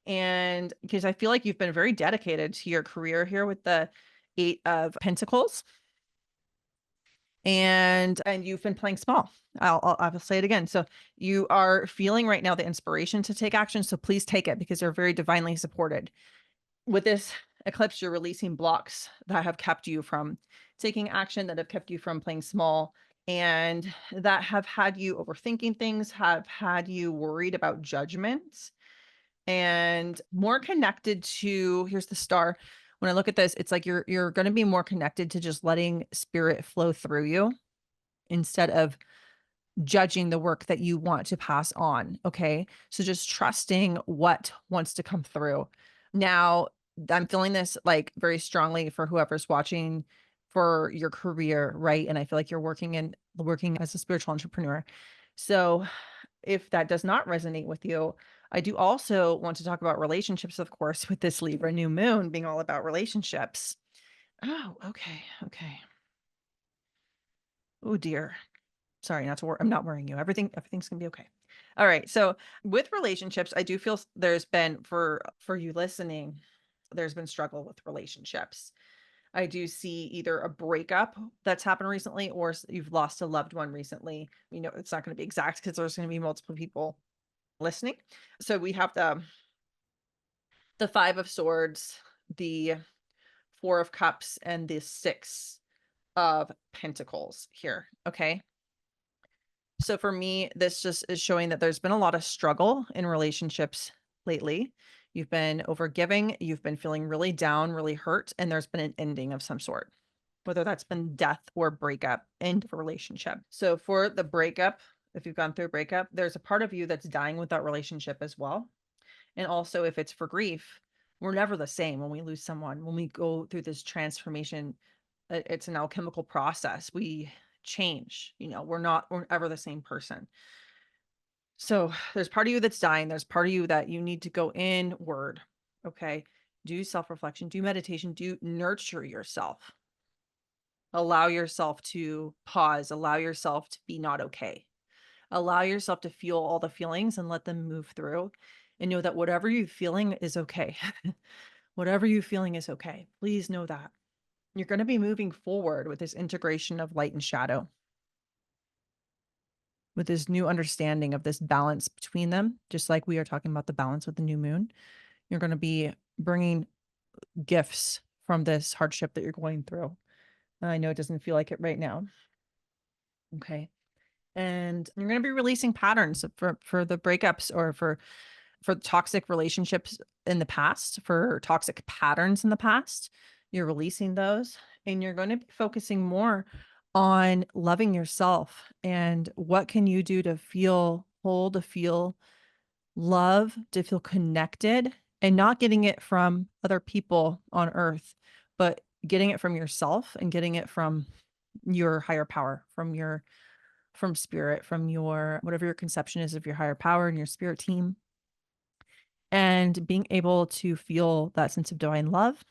And because I feel like you've been very dedicated to your career here with the 8 of Pentacles, and you've been playing small. I'll say it again. So you are feeling right now the inspiration to take action. So please take it, because they're very divinely supported. With this eclipse, you're releasing blocks that have kept you from taking action, that have kept you from playing small, and that have had you overthinking things, have had you worried about judgments, and more connected to, here's the star. When I look at this, it's like you're going to be more connected to just letting spirit flow through you, instead of judging the work that you want to pass on. Okay. So just trusting what wants to come through. Now, I'm feeling this like very strongly for whoever's watching, for your career, right? And I feel like you're working as a spiritual entrepreneur. So if that does not resonate with you, I do also want to talk about relationships, of course, with this Libra new moon being all about relationships. Oh, okay. Okay. Oh dear. Sorry, not to worry. I'm not worrying you. Everything's gonna be okay. All right. So with relationships, I do feel there's been, for you listening, there's been struggle with relationships. I do see either a breakup that's happened recently, or you've lost a loved one recently. It's not going to be exact because there's going to be multiple people listening. So we have the 5 of Swords, the 4 of Cups, and the 6 of Pentacles here. Okay. So for me, this just is showing that there's been a lot of struggle in relationships lately. You've been overgiving, you've been feeling really down, really hurt, and there's been an ending of some sort, whether that's been death or breakup, end of a relationship. So for the breakup, if you've gone through a breakup, there's a part of you that's dying with that relationship as well. And also, if it's for grief, we're never the same when we lose someone. When we go through this transformation, it's an alchemical process. We change, we're ever the same person. So there's part of you that's dying. There's part of you that you need to go inward. Okay. Do self-reflection, do meditation, do nurture yourself. Allow yourself to pause, allow yourself to be not okay. Allow yourself to feel all the feelings and let them move through, and know that whatever you're feeling is okay. Whatever you're feeling is okay. Please know that. You're going to be moving forward with this integration of light and shadow, with this new understanding of this balance between them, just like we are talking about the balance with the new moon. You're going to be bringing gifts from this hardship that you're going through. I know it doesn't feel like it right now. Okay. And you're going to be releasing patterns for the breakups, or for toxic relationships in the past, for toxic patterns in the past. You're releasing those, and you're going to be focusing more on loving yourself, and what can you do to feel whole, to feel love, to feel connected, and not getting it from other people on earth, but getting it from yourself, and getting it from your higher power, from spirit, from your, whatever your conception is of your higher power and your spirit team. And being able to feel that sense of divine love.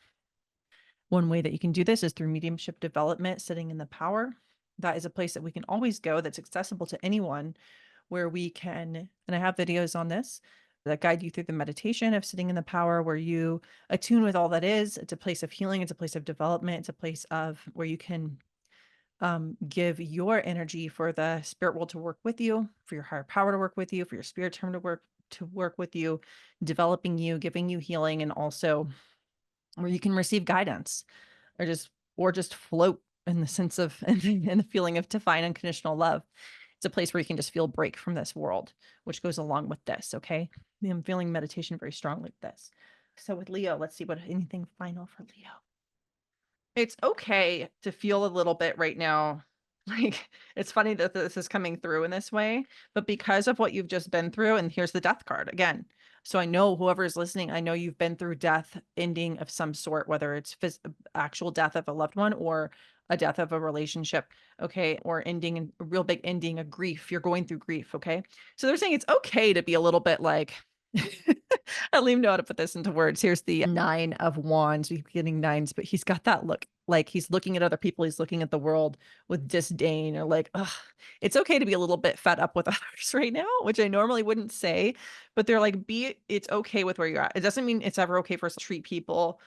One way that you can do this is through mediumship development, sitting in the power. That is a place that we can always go, that's accessible to anyone, where we can, and I have videos on this that guide you through the meditation of sitting in the power, where you attune with all that is. It's a place of healing. It's a place of development. It's a place of where you can give your energy for the spirit world to work with you, for your higher power to work with you, for your spirit term to work with you, developing you, giving you healing, and also where you can receive guidance, or just float in the sense of and the feeling of divine unconditional love. It's a place where you can just feel break from this world, which goes along with this. Okay. I'm feeling meditation very strongly with this. So with Leo, let's see what anything final for Leo. It's okay to feel a little bit right now. Like, it's funny that this is coming through in this way, but because of what you've just been through, and here's the death card again. So I know whoever is listening, I know you've been through death, ending of some sort, whether it's actual death of a loved one or a death of a relationship, okay, or ending a real big ending, a grief. You're going through grief, okay. So they're saying it's okay to be a little bit like, I don't even know how to put this into words. Here's the 9 of Wands. We keep getting nines, but he's got that look like he's looking at other people. He's looking at the world with disdain or like, ugh. It's okay to be a little bit fed up with others right now, which I normally wouldn't say, but they're like, it's okay with where you're at. It doesn't mean it's ever okay for us to treat people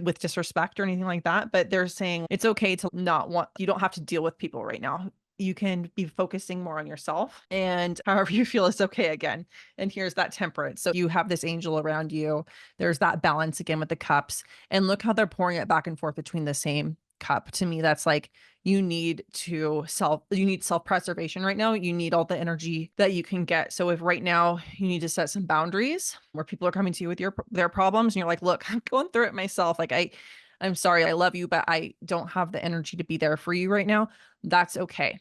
with disrespect or anything like that, but they're saying it's okay to not want, you don't have to deal with people right now. You can be focusing more on yourself, and however you feel is okay again. And here's that temperance. So you have this angel around you. There's that balance again with the cups. And look how they're pouring it back and forth between the same cup. To me, that's like you need self-preservation right now. You need all the energy that you can get. So if right now you need to set some boundaries where people are coming to you with their problems and you're like, look, I'm going through it myself. Like I'm sorry, I love you, but I don't have the energy to be there for you right now. That's okay.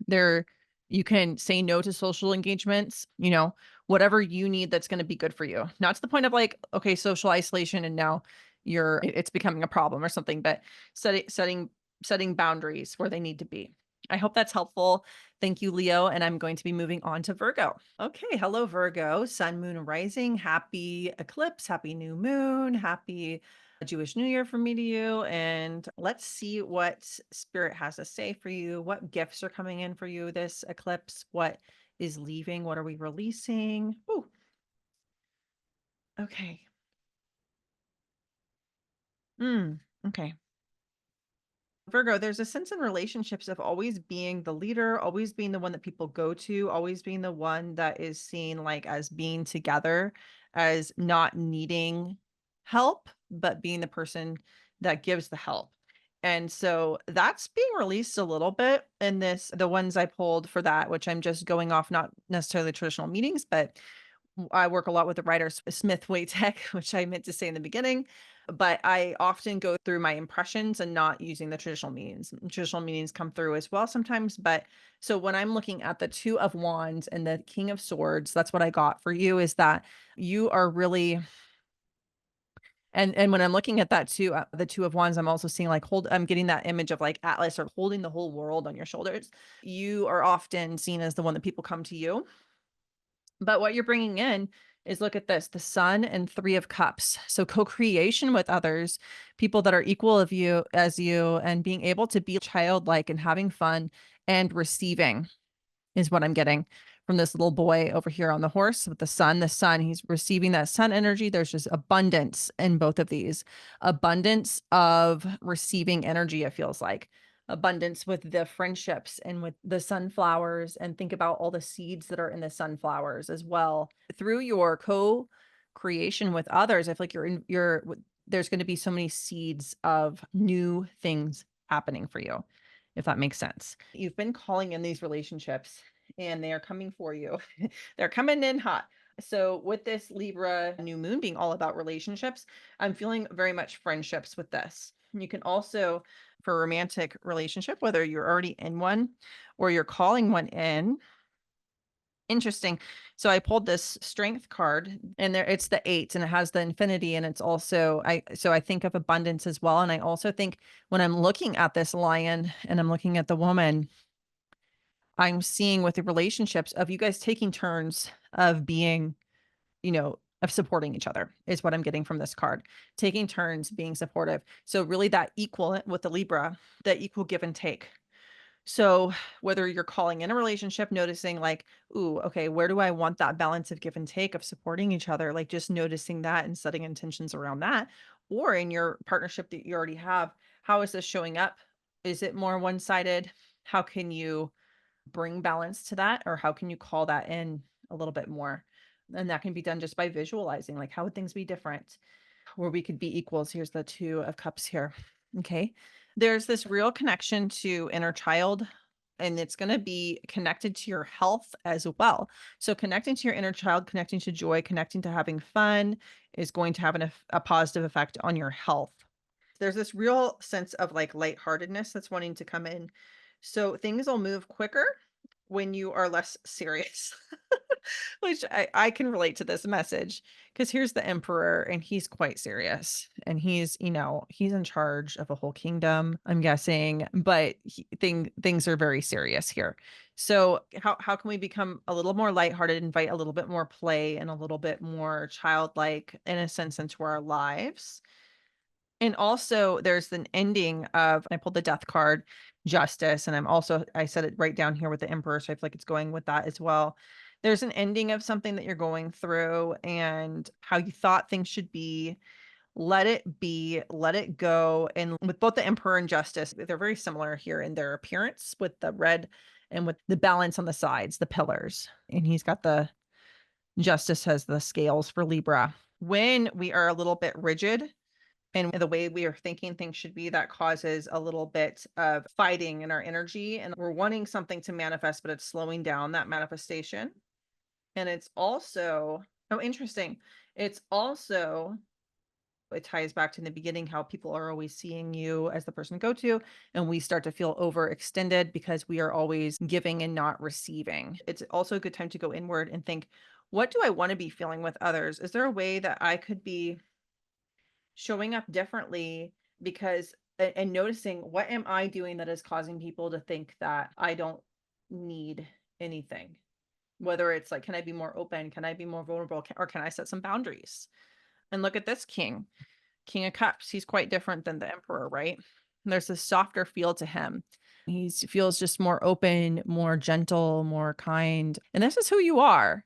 There, you can say no to social engagements, whatever you need that's going to be good for you. Not to the point of like, okay, social isolation and now it's becoming a problem or something, but setting boundaries where they need to be. I hope that's helpful. Thank you, Leo. And I'm going to be moving on to Virgo. Okay. Hello, Virgo, sun, moon, and rising. Happy eclipse, happy new moon, happy Jewish New Year from me to you. And let's see what spirit has to say for you. What gifts are coming in for you this eclipse? What is leaving? What are we releasing? Ooh. Okay. Okay. Virgo, there's a sense in relationships of always being the leader, always being the one that people go to, always being the one that is seen like as being together, as not needing help, but being the person that gives the help. And so that's being released a little bit in the ones I pulled for that, which I'm just going off, not necessarily traditional meetings, but I work a lot with the writer Smith Waytech, which I meant to say in the beginning, but I often go through my impressions and not using the traditional meanings. Traditional meanings come through as well sometimes, but so when I'm looking at the 2 of Wands and the King of Swords, that's what I got for you, is that you are really, and when I'm looking at that too, the 2 of Wands, I'm also seeing like I'm getting that image of like Atlas or holding the whole world on your shoulders. You are often seen as the one that people come to you. But what you're bringing in is, look at this, the Sun and 3 of Cups. So co-creation with others, people that are equal of you as you, and being able to be childlike and having fun and receiving is what I'm getting from this little boy over here on the horse with the sun. The sun, he's receiving that sun energy. There's just abundance in both of these. Abundance of receiving energy, it feels like. Abundance with the friendships and with the sunflowers, and think about all the seeds that are in the sunflowers as well. Through your co-creation with others, I feel like there's going to be so many seeds of new things happening for you, if that makes sense. You've been calling in these relationships and they are coming for you. They're coming in hot. So with this Libra new moon being all about relationships, I'm feeling very much friendships with this. You can also, for a romantic relationship, whether you're already in one or you're calling one in. Interesting. So I pulled this strength card, and there it's the 8 and it has the infinity, and it's also I think of abundance as well. And I also think when I'm looking at this lion and I'm looking at the woman, I'm seeing with the relationships of you guys taking turns of being, of supporting each other is what I'm getting from this card. Taking turns being supportive. So really that equal with the Libra, that equal give and take. So whether you're calling in a relationship, noticing like, ooh, okay, where do I want that balance of give and take of supporting each other? Like just noticing that and setting intentions around that. Or in your partnership that you already have, how is this showing up? Is it more one-sided? How can you bring balance to that? Or how can you call that in a little bit more? And that can be done just by visualizing, like, how would things be different? Where we could be equals. Here's the 2 of Cups here. Okay. There's this real connection to inner child, and it's going to be connected to your health as well. So connecting to your inner child, connecting to joy, connecting to having fun is going to have a positive effect on your health. There's this real sense of like lightheartedness that's wanting to come in. So things will move quicker when you are less serious, which I can relate to this message because here's the emperor and he's quite serious and he's, he's in charge of a whole kingdom, I'm guessing, but things are very serious here. So how can we become a little more lighthearted, invite a little bit more play and a little bit more childlike innocence into our lives? And also there's an ending of, I pulled the death card, justice, and I said it right down here with the emperor, so I feel like it's going with that as well. There's an ending of something that you're going through and how you thought things should be. Let it be, let it go. And with both the emperor and justice, they're very similar here in their appearance with the red and with the balance on the sides, the pillars. And he's got the justice has the scales for Libra. When we are a little bit rigid, and the way we are thinking things should be, that causes a little bit of fighting in our energy. And we're wanting something to manifest, but it's slowing down that manifestation. And it's also, oh, interesting. It's also, it ties back to the beginning, how people are always seeing you as the person to go to. And we start to feel overextended because we are always giving and not receiving. It's also a good time to go inward and think, what do I want to be feeling with others? Is there a way that I could be showing up differently because and noticing what am I doing that is causing people to think that I don't need anything? Whether it's like, can I be more open? Can I be more vulnerable? Or can I set some boundaries? And look at this king of cups. He's quite different than the emperor, right? And there's this softer feel to him. He feels just more open, more gentle, more kind. And this is who you are.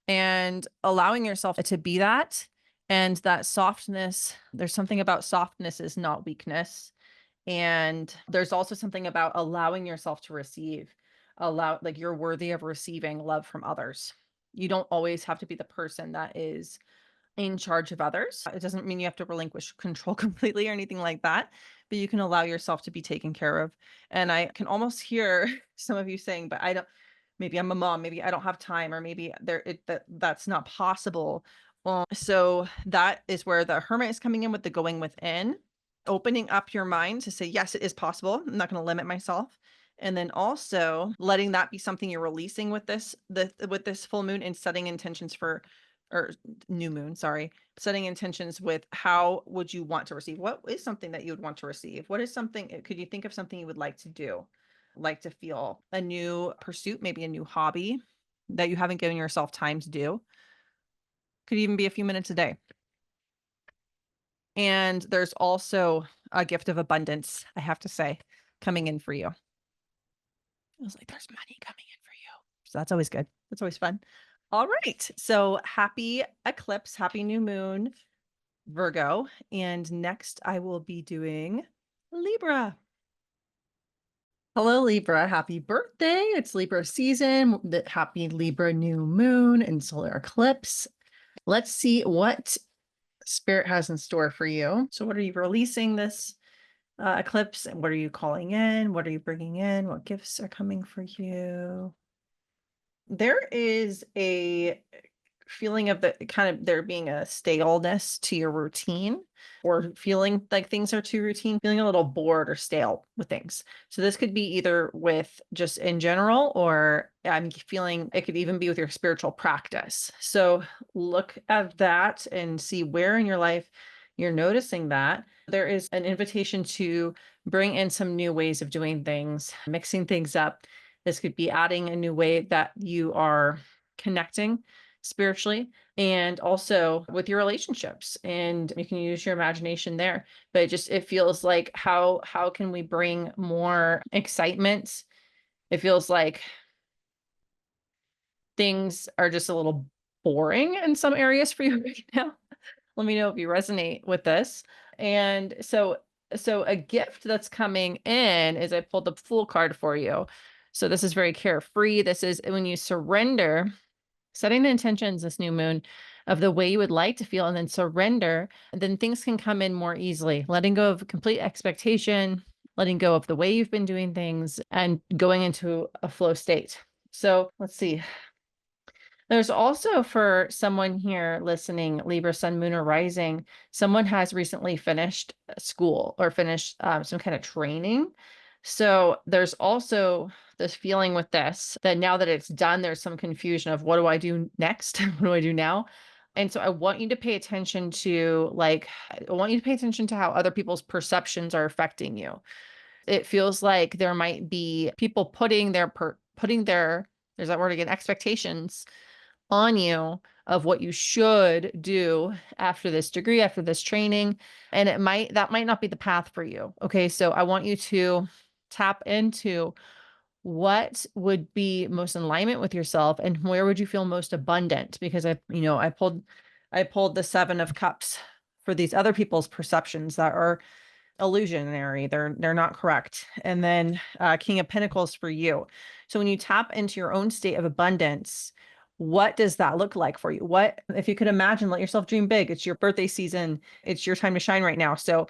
And allowing yourself to be that, and that softness, there's something about softness is not weakness. And there's also something about allowing yourself to receive, like you're worthy of receiving love from others. You don't always have to be the person that is in charge of others. It doesn't mean you have to relinquish control completely or anything like that, but you can allow yourself to be taken care of. And I can almost hear some of you saying, but I don't, maybe I'm a mom, maybe I don't have time, or maybe that's not possible. So that is where the hermit is coming in with the going within, opening up your mind to say, yes, it is possible. I'm not going to limit myself. And then also letting that be something you're releasing with with this full moon, and setting intentions or new moon, sorry, setting intentions with how would you want to receive? What is something that you would want to receive? What is something, could you think of something you would like to do? Like to feel a new pursuit, maybe a new hobby that you haven't given yourself time to do. Could even be a few minutes a day. And there's also a gift of abundance, I have to say, coming in for you. I was like, there's money coming in for you. So that's always good. That's always fun. All right. So happy eclipse, happy new moon, Virgo. And next I will be doing Libra. Hello, Libra. Happy birthday. It's Libra season. Happy Libra new moon and solar eclipse. Let's see what Spirit has in store for you. So what are you releasing this eclipse? And what are you calling in? What are you bringing in? What gifts are coming for you? There is a feeling of the kind of there being a staleness to your routine, or feeling like things are too routine, feeling a little bored or stale with things. So this could be either with just in general, or I'm feeling it could even be with your spiritual practice. So look at that and see where in your life you're noticing that. There is an invitation to bring in some new ways of doing things, mixing things up. This could be adding a new way that you are connecting spiritually, and also with your relationships, and you can use your imagination there. But it feels like how can we bring more excitement? It feels like things are just a little boring in some areas for you right now. Let me know if you resonate with this. And so a gift that's coming in is, I pulled the Fool card for you. So this is very carefree. This is when you surrender, setting the intentions this new moon of the way you would like to feel, and then surrender, and then things can come in more easily. Letting go of complete expectation, letting go of the way you've been doing things and going into a flow state. So let's see. There's also, for someone here listening, Libra, Sun, Moon, or Rising, someone has recently finished school or finished some kind of training. So there's also this feeling with this that now that it's done, there's some confusion of what do I do next? What do I do now? And so I want you to pay attention to how other people's perceptions are affecting you. It feels like there might be people putting their, there's that word again, expectations on you of what you should do after this degree, after this training. And that might not be the path for you. Okay. So I want you to tap into what would be most in alignment with yourself and where would you feel most abundant? Because I pulled the 7 of Cups for these other people's perceptions that are illusionary. They're not correct. And then King of Pentacles for you. So when you tap into your own state of abundance, what does that look like for you? What, if you could imagine, let yourself dream big. It's your birthday season. It's your time to shine right now. So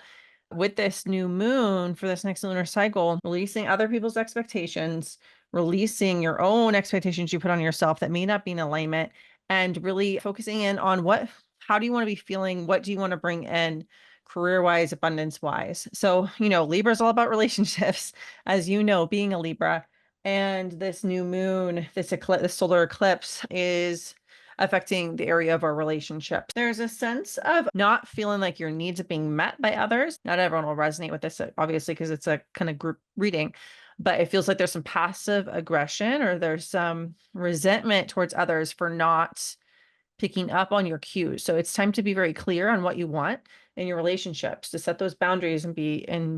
with this new moon for this next lunar cycle, releasing other people's expectations, releasing your own expectations you put on yourself that may not be in alignment, and really focusing in on how do you want to be feeling? What do you want to bring in career-wise, abundance-wise? So, Libra is all about relationships, as you know, being a Libra. And this new moon, this solar eclipse is affecting the area of our relationship. There's a sense of not feeling like your needs are being met by others. Not everyone will resonate with this, obviously, because it's a kind of group reading, but it feels like there's some passive aggression or there's some resentment towards others for not picking up on your cues. So it's time to be very clear on what you want in your relationships, to set those boundaries and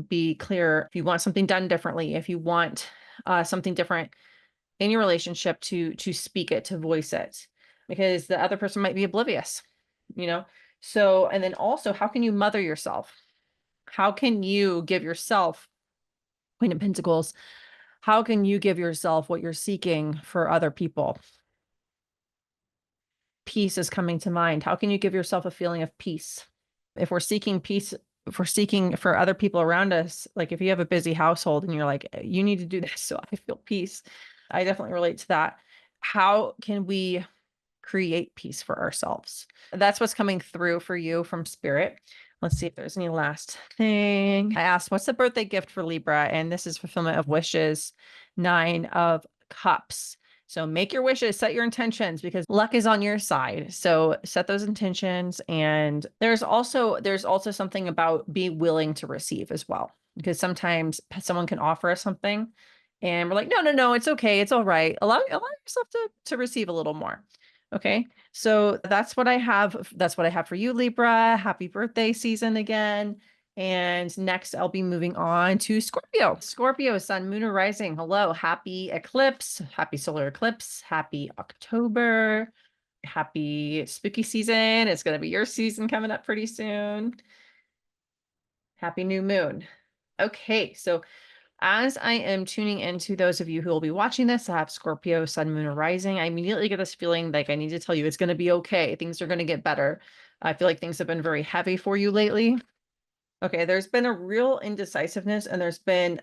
be clear. If you want something done differently, if you want something different in your relationship, to speak it, to voice it, because the other person might be oblivious, So, and then also, how can you mother yourself? How can you give yourself, Queen of Pentacles, how can you give yourself what you're seeking for other people? Peace is coming to mind. How can you give yourself a feeling of peace? If we're seeking peace, if we're seeking for other people around us, like if you have a busy household and you're like, you need to do this so I feel peace, I definitely relate to that. How can we create peace for ourselves? That's what's coming through for you from Spirit. Let's see if there's any last thing. I asked, what's the birthday gift for Libra? And this is fulfillment of wishes, 9 of Cups. So make your wishes, set your intentions, because luck is on your side. So set those intentions. And there's also something about being willing to receive as well, because sometimes someone can offer us something and we're like, no, it's okay. It's all right. Allow yourself to receive a little more. Okay. So that's what I have. That's what I have for you, Libra. Happy birthday season again. And next I'll be moving on to Scorpio. Scorpio, Sun, Moon, or Rising. Hello. Happy eclipse. Happy solar eclipse. Happy October. Happy spooky season. It's going to be your season coming up pretty soon. Happy new moon. Okay. So as I am tuning into those of you who will be watching this, I have Scorpio, Sun, Moon, or Rising. I immediately get this feeling like I need to tell you it's going to be okay. Things are going to get better. I feel like things have been very heavy for you lately. Okay, there's been a real indecisiveness and there's been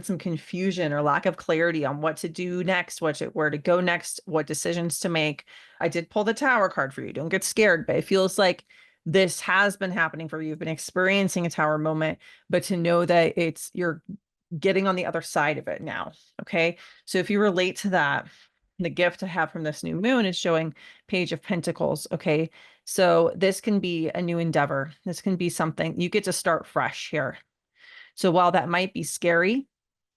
some confusion or lack of clarity on what to do next, where to go next, what decisions to make. I did pull the Tower card for you. Don't get scared, but it feels like this has been happening for you. You've been experiencing a Tower moment, but to know that you're getting on the other side of it now. Okay. So if you relate to that, the gift I have from this new moon is showing Page of Pentacles. Okay. So this can be a new endeavor. This can be something you get to start fresh here. So while that might be scary,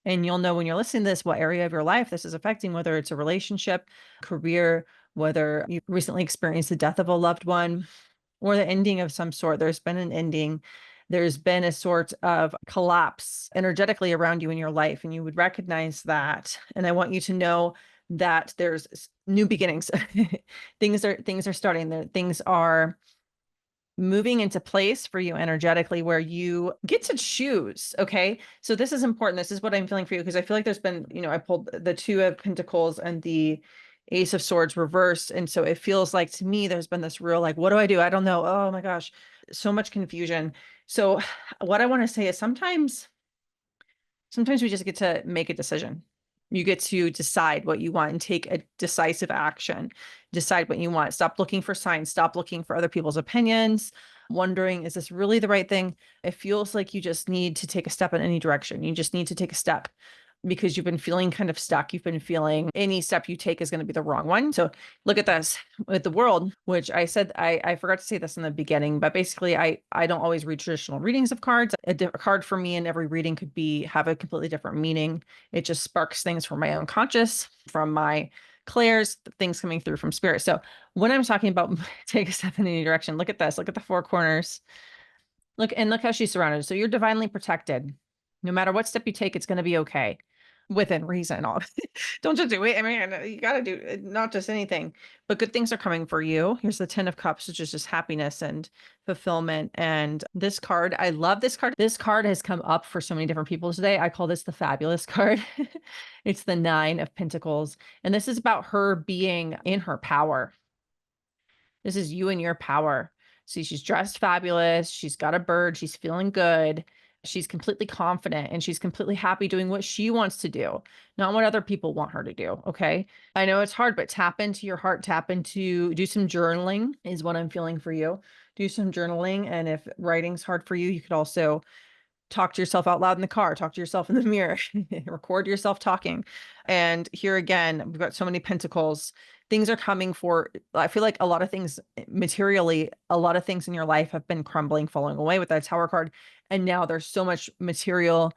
and you'll know when you're listening to this, what area of your life this is affecting, whether it's a relationship, career, whether you recently experienced the death of a loved one or the ending of some sort. There's been an ending. There's been a sort of collapse energetically around you in your life, and you would recognize that. And I want you to know that there's new beginnings. Things are starting. Things are moving into place for you energetically where you get to choose. Okay. So this is important. This is what I'm feeling for you, because I feel like there's been, I pulled the 2 of Pentacles and the Ace of Swords reversed. And so it feels like to me, there's been this real, like, what do I do? I don't know. Oh my gosh, so much confusion. So what I want to say is sometimes sometimes we just get to make a decision. You get to decide what you want and take a decisive action. Decide what you want. Stop looking for signs. Stop looking for other people's opinions. Wondering, is this really the right thing? It feels like you just need to take a step in any direction. You just need to take a step because you've been feeling kind of stuck. You've been feeling any step you take is going to be the wrong one. So look at this with the world, which I said, I forgot to say this in the beginning, but basically I don't always read traditional readings of cards. A card for me in every reading could have a completely different meaning. It just sparks things from my own conscious, from my clairs, things coming through from spirit. So when I'm talking about take a step in any direction, look at this, look at the four corners. Look how she's surrounded. So you're divinely protected. No matter what step you take, it's going to be okay within reason. Don't just do it. I mean, you got to do not just anything, but good things are coming for you. Here's the 10 of Cups, which is just happiness and fulfillment. And this card, I love this card. This card has come up for so many different people today. I call this the fabulous card. It's the 9 of Pentacles. And this is about her being in her power. This is you and your power. See, she's dressed fabulous. She's got a bird. She's feeling good. She's completely confident and she's completely happy doing what she wants to do, not what other people want her to do. Okay. I know it's hard, but tap into your heart, do some journaling is what I'm feeling for you. Do some journaling. And if writing's hard for you, you could also talk to yourself out loud in the car, talk to yourself in the mirror, record yourself talking. And here again, we've got so many pentacles. Things are coming for, I feel like a lot of things materially, a lot of things in your life have been crumbling, falling away with that Tower card. And now there's so much material,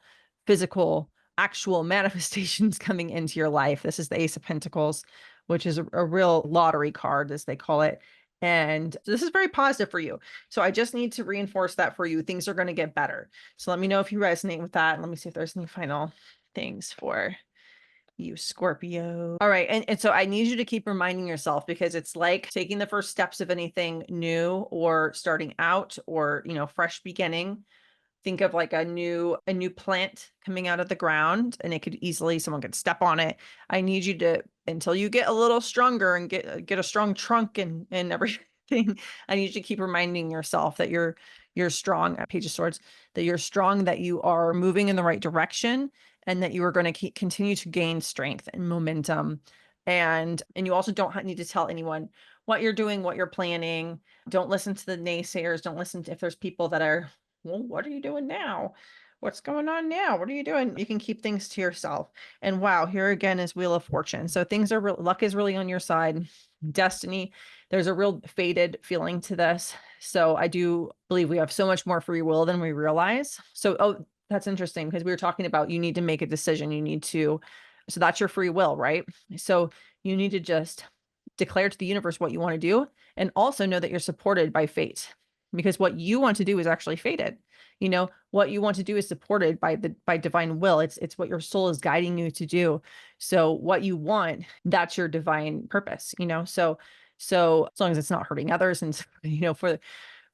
physical, actual manifestations coming into your life. This is the Ace of Pentacles, which is a real lottery card, as they call it. And this is very positive for you. So I just need to reinforce that for you. Things are going to get better. So let me know if you resonate with that. Let me see if there's any final things for you, Scorpio. All right. And so I need you to keep reminding yourself, because it's like taking the first steps of anything new or starting out or, fresh beginning. Think of like a new plant coming out of the ground, and it could easily, someone could step on it. I need you to, until you get a little stronger and get a strong trunk and everything, I need you to keep reminding yourself that you're strong. At Page of Swords, that you're strong, that you are moving in the right direction, and that you are going to continue to gain strength and momentum. And you also don't need to tell anyone what you're doing, what you're planning. Don't listen to the naysayers. Don't listen to, if there's people that are, well, what are you doing now? What's going on now? What are you doing? You can keep things to yourself. And wow, here again is Wheel of Fortune. So things are luck is really on your side. Destiny, there's a real fated feeling to this. So I do believe we have so much more free will than we realize. So, oh, that's interesting, because we were talking about, you need to make a decision. So that's your free will, right? So you need to just declare to the universe what you want to do, and also know that you're supported by fate, because what you want to do is actually fated. What you want to do is supported by divine will. It's what your soul is guiding you to do. So what you want, that's your divine purpose, so as long as it's not hurting others, and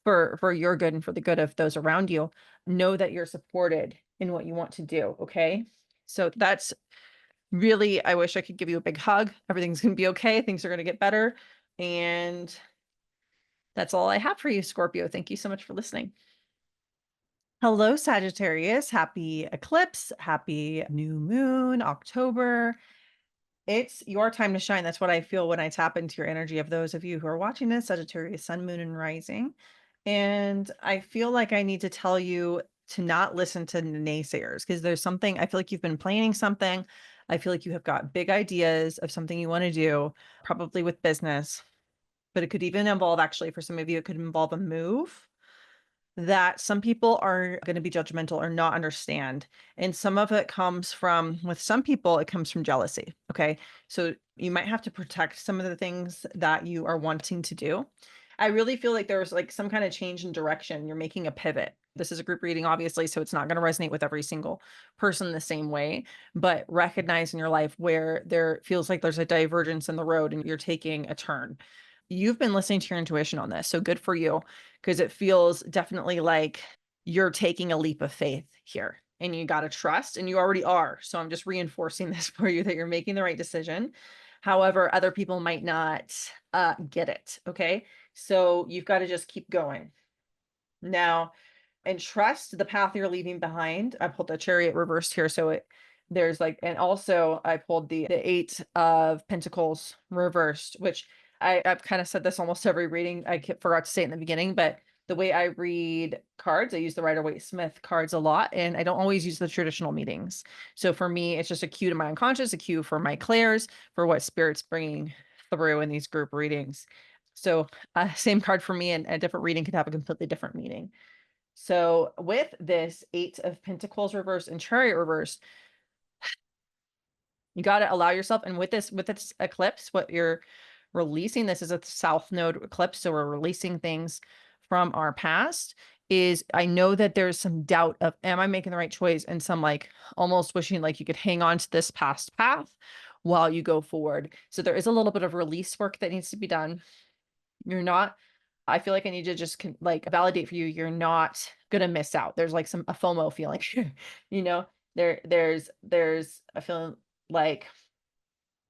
for your good and for the good of those around you, know that you're supported in what you want to do. Okay. So that's really, I wish I could give you a big hug. Everything's going to be okay. Things are going to get better. And that's all I have for you, Scorpio. Thank you so much for listening. Hello, Sagittarius. Happy eclipse. Happy new moon, October. It's your time to shine. That's what I feel when I tap into your energy, of those of you who are watching this, Sagittarius, sun, moon, and rising. And I feel like I need to tell you to not listen to naysayers, because there's something, I feel like you've been planning something. I feel like you have got big ideas of something you want to do, probably with business, but it could even involve, actually, for some of you, it could involve a move that some people are going to be judgmental or not understand. And some of it comes from, with some people, it comes from jealousy. Okay. So you might have to protect some of the things that you are wanting to do. I really feel like there's like some kind of change in direction. You're making a pivot. This is a group reading, obviously, so it's not going to resonate with every single person the same way, but recognize in your life where there feels like there's a divergence in the road and you're taking a turn. You've been listening to your intuition on this, so good for you, because it feels definitely like you're taking a leap of faith here, and you got to trust, and you already are. So I'm just reinforcing this for you, that you're making the right decision. However, other people might not get it. Okay. So you've got to just keep going. Now, and trust the path you're leaving behind. I pulled the Chariot reversed here. So there's like, and also I pulled the Eight of Pentacles reversed, which I've kind of said this almost every reading. Forgot to say it in the beginning, but the way I read cards, I use the Rider-Waite-Smith cards a lot, and I don't always use the traditional meanings. So for me, it's just a cue to my unconscious, a cue for my clairs, for what spirit's bringing through in these group readings. So same card for me and a different reading could have a completely different meaning. So with this Eight of Pentacles reversed and Chariot reversed, you got to allow yourself. And with this eclipse, what you're releasing, this is a South Node eclipse. So we're releasing things from our past. Is I know that there's some doubt of, am I making the right choice? And some like almost wishing like you could hang on to this past path while you go forward. So there is a little bit of release work that needs to be done. You're not, I feel like I need to just like validate for you. You're not going to miss out. There's like a FOMO feeling, you know, there's a feeling like,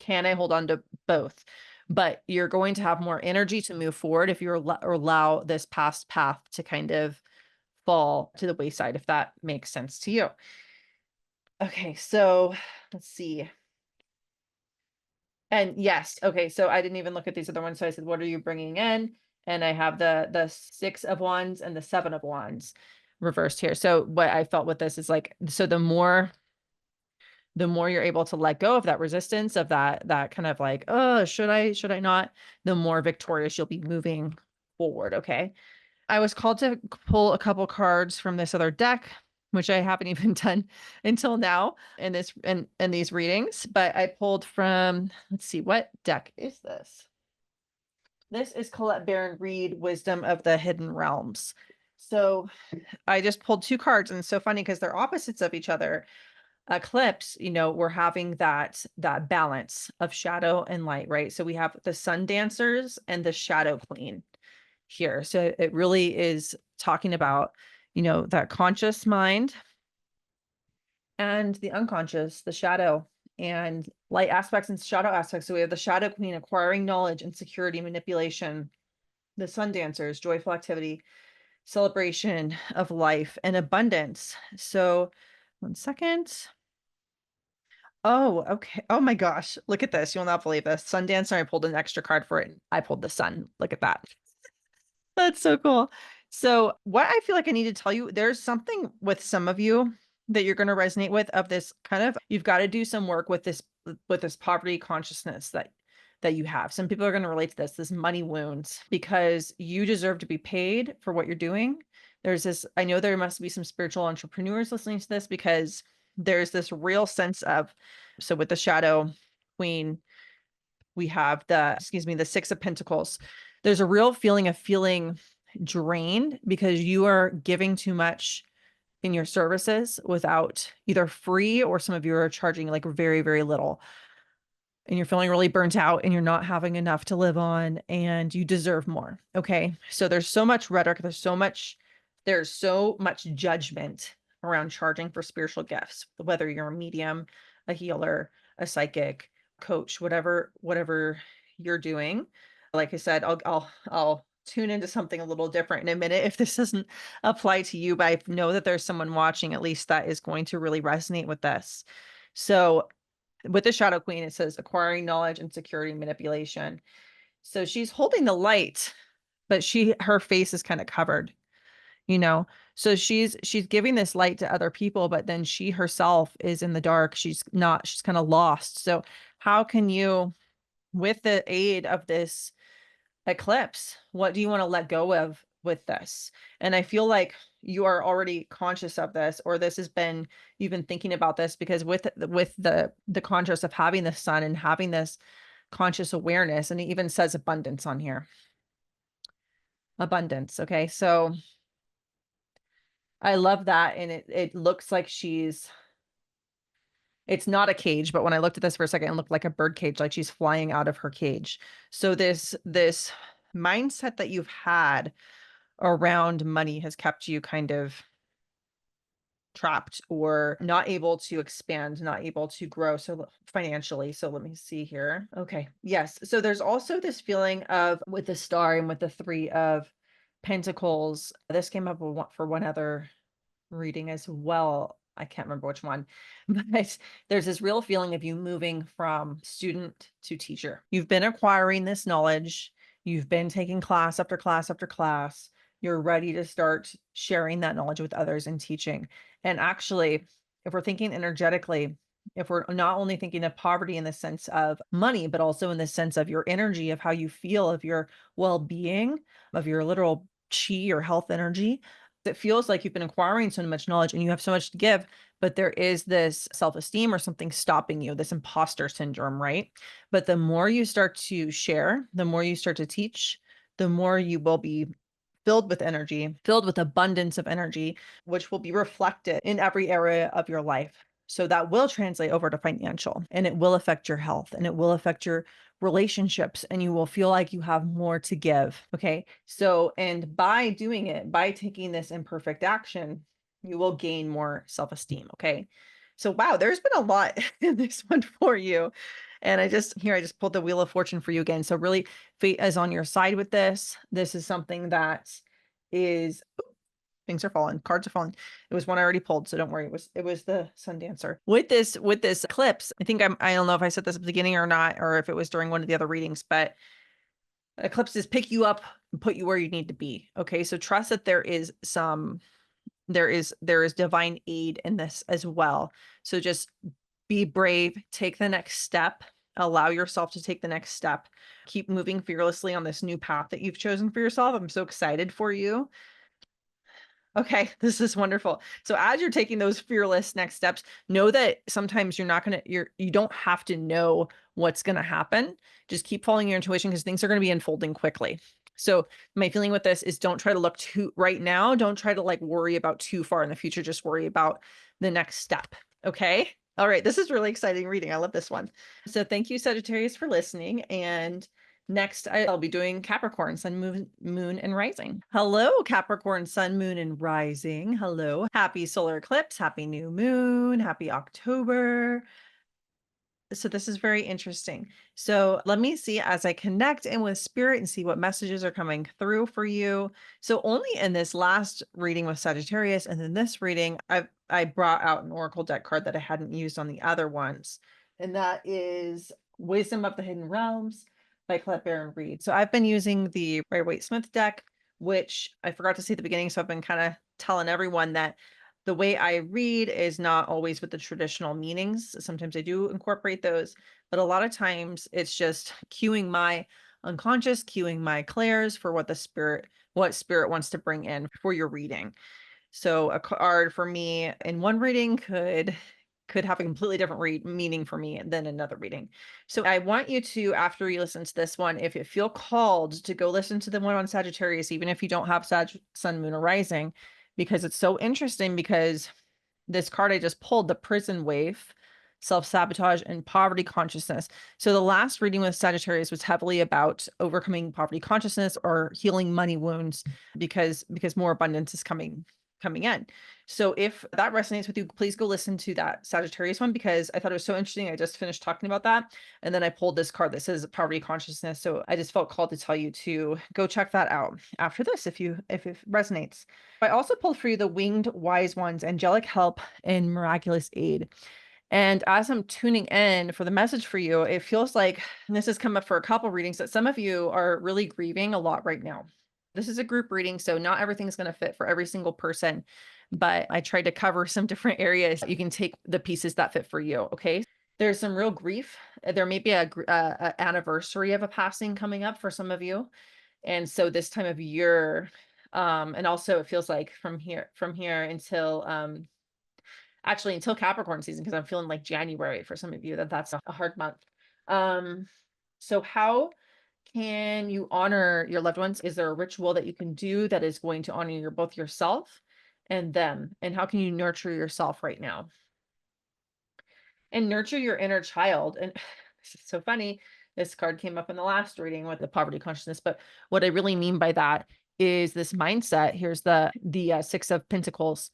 can I hold on to both? But you're going to have more energy to move forward if you allow this past path to kind of fall to the wayside, if that makes sense to you. Okay, so let's see. And yes, okay, so I didn't even look at these other ones. So I said, what are you bringing in? And I have the Six of Wands and the Seven of Wands reversed here. So what I felt with this is like, so the more you're able to let go of that resistance, of that kind of like, oh, should I not, the more victorious you'll be moving forward. Okay. I was called to pull a couple cards from this other deck, which I haven't even done until now in these readings, but I pulled from, let's see, what deck is this? This is Colette Baron Reed, Wisdom of the Hidden Realms. So I just pulled two cards, and it's so funny because they're opposites of each other. Eclipse, you know, we're having that balance of shadow and light, right? So we have the Sun Dancers and the Shadow Queen here. So it really is talking about, you know, that conscious mind and the unconscious, the shadow and light aspects and shadow aspects. So we have the Shadow Queen acquiring knowledge and security, manipulation, the Sun Dancers, joyful activity, celebration of life and abundance. So one second. Oh, okay. Oh my gosh. Look at this. You'll not believe this. Sun Dancer. I pulled an extra card for it. I pulled the sun. Look at that. That's so cool. So what I feel like I need to tell you, there's something with some of you that you're going to resonate with, of this kind of, you've got to do some work with this poverty consciousness that you have. Some people are going to relate to this money wounds, because you deserve to be paid for what you're doing. There's this, I know there must be some spiritual entrepreneurs listening to this, because there's this real sense of, so with the Shadow Queen, we have the Six of Pentacles. There's a real feeling of feeling drained because you are giving too much in your services without either free, or some of you are charging like very, very little. And you're feeling really burnt out and you're not having enough to live on, and you deserve more. Okay. So there's so much rhetoric. There's so much judgment around charging for spiritual gifts, whether you're a medium, a healer, a psychic, coach, whatever you're doing. Like I said, I'll tune into something a little different in a minute if this doesn't apply to you, but I know that there's someone watching at least that is going to really resonate with this. So with the Shadow Queen, it says acquiring knowledge and security manipulation. So she's holding the light, but her face is kind of covered, you know? So she's giving this light to other people, but then she herself is in the dark. She's kind of lost. So how can you, with the aid of this eclipse, what do you want to let go of with this? And I feel like you are already conscious of this, or this has been, you've been thinking about this, because with the conscious of having the sun and having this conscious awareness, and it even says abundance on here. Abundance. Okay. So I love that. And it looks like it's not a cage, but when I looked at this for a second, it looked like a bird cage, like she's flying out of her cage. So this mindset that you've had around money has kept you kind of trapped, or not able to expand, not able to grow so financially. So let me see here. Okay. Yes. So there's also this feeling of, with the star and with the Three of Pentacles. This came up for one other reading as well. I can't remember which one, but there's this real feeling of you moving from student to teacher. You've been acquiring this knowledge. You've been taking class after class after class. You're ready to start sharing that knowledge with others and teaching. And actually, if we're thinking energetically, if we're not only thinking of poverty in the sense of money, but also in the sense of your energy, of how you feel, of your well-being, of your literal chi or health energy, it feels like you've been acquiring so much knowledge and you have so much to give, but there is this self-esteem or something stopping you, this imposter syndrome, right? But the more you start to share, the more you start to teach, the more you will be filled with energy, filled with abundance of energy, which will be reflected in every area of your life. So that will translate over to financial, and it will affect your health, and it will affect your relationships, and you will feel like you have more to give. Okay. So, and by doing it, by taking this imperfect action, you will gain more self-esteem. Okay. So, wow, there's been a lot in this one for you. And I just pulled the Wheel of Fortune for you again. So really fate is on your side with this. This is something that is, things are falling, cards are falling. It was one I already pulled, so don't worry. It was the Sun Dancer. With this eclipse, I think I don't know if I said this at the beginning or not, or if it was during one of the other readings, but eclipses pick you up and put you where you need to be. Okay. So trust that there is divine aid in this as well. So just be brave, take the next step, allow yourself to take the next step, keep moving fearlessly on this new path that you've chosen for yourself. I'm so excited for you. Okay, this is wonderful. So as you're taking those fearless next steps, know that sometimes you don't have to know what's going to happen. Just keep following your intuition because things are going to be unfolding quickly. So my feeling with this is don't try to look too right now. Don't try to like worry about too far in the future. Just worry about the next step. Okay. All right. This is really exciting reading. I love this one. So thank you, Sagittarius, for listening. And next, I'll be doing Capricorn, Sun, Moon, and Rising. Hello, Capricorn, Sun, Moon, and Rising. Hello. Happy solar eclipse. Happy new moon. Happy October. So this is very interesting. So let me see as I connect in with spirit and see what messages are coming through for you. So only in this last reading with Sagittarius and then this reading, I brought out an oracle deck card that I hadn't used on the other ones. And that is Wisdom of the Hidden Realms by Colette Baron Reed. So I've been using the Rider-Waite-Smith deck, which I forgot to say at the beginning. So I've been kind of telling everyone that the way I read is not always with the traditional meanings. Sometimes I do incorporate those, but a lot of times it's just cueing my unconscious, cueing my clairs for what spirit wants to bring in for your reading. So a card for me in one reading could have a completely different meaning for me than another reading. So I want you to, after you listen to this one, if you feel called to go listen to the one on Sagittarius, even if you don't have Sun, Moon, or Rising, because it's so interesting because this card I just pulled, the prison wave, self-sabotage, and poverty consciousness. So the last reading with Sagittarius was heavily about overcoming poverty consciousness or healing money wounds because more abundance is coming in. So if that resonates with you, please go listen to that Sagittarius one because I thought it was so interesting. I just finished talking about that. And then I pulled this card that says poverty consciousness. So I just felt called to tell you to go check that out after this if it resonates. I also pulled for you the Winged Wise Ones, Angelic Help, and Miraculous Aid. And as I'm tuning in for the message for you, it feels like, and this has come up for a couple readings, that some of you are really grieving a lot right now. This is a group reading, so not everything's going to fit for every single person, but I tried to cover some different areas. You can take the pieces that fit for you. Okay. There's some real grief. There may be a anniversary of a passing coming up for some of you. And so this time of year, and also it feels like from here until, actually until Capricorn season, because I'm feeling like January for some of you, that's a hard month. So how can you honor your loved ones? Is there a ritual that you can do that is going to honor both yourself and them? And how can you nurture yourself right now? And nurture your inner child. And this is so funny. This card came up in the last reading with the poverty consciousness, but what I really mean by that is this mindset. Here's the Six of Pentacles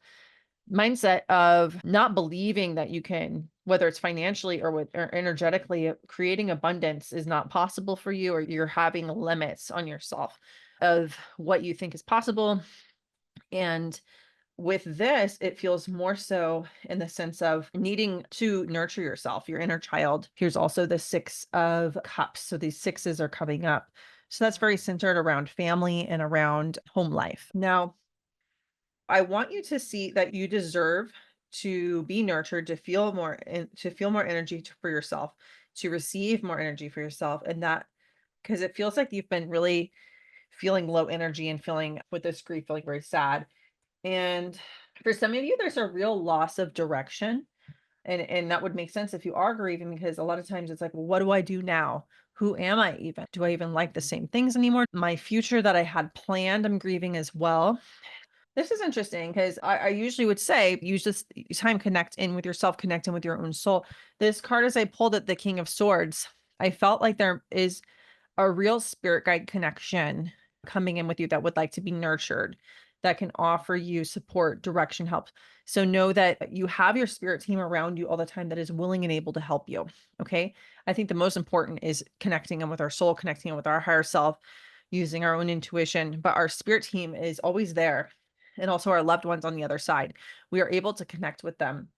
mindset of not believing that you can, whether it's financially or energetically, creating abundance is not possible for you, or you're having limits on yourself. of what you think is possible. And with this, it feels more so in the sense of needing to nurture yourself, your inner child. Here's also the Six of Cups. So these sixes are coming up. So that's very centered around family and around home life. Now, I want you to see that you deserve to be nurtured, to feel more energy for yourself, to receive more energy for yourself. And that, because it feels like you've been really feeling low energy and feeling with this grief, feeling very sad. And for some of you, there's a real loss of direction. And that would make sense if you are grieving, because a lot of times it's like, well, what do I do now? Who am I even? Do I even like the same things anymore? My future that I had planned, I'm grieving as well. This is interesting because I usually would say use this time connect in with yourself, connect in with your own soul. This card, as I pulled it, the King of Swords, I felt like there is a real spirit guide connection coming in with you that would like to be nurtured, that can offer you support, direction, help. So know that you have your spirit team around you all the time that is willing and able to help you. Okay. I think the most important is connecting in with our soul, connecting in with our higher self, using our own intuition. But our spirit team is always there. And also our loved ones on the other side. We are able to connect with them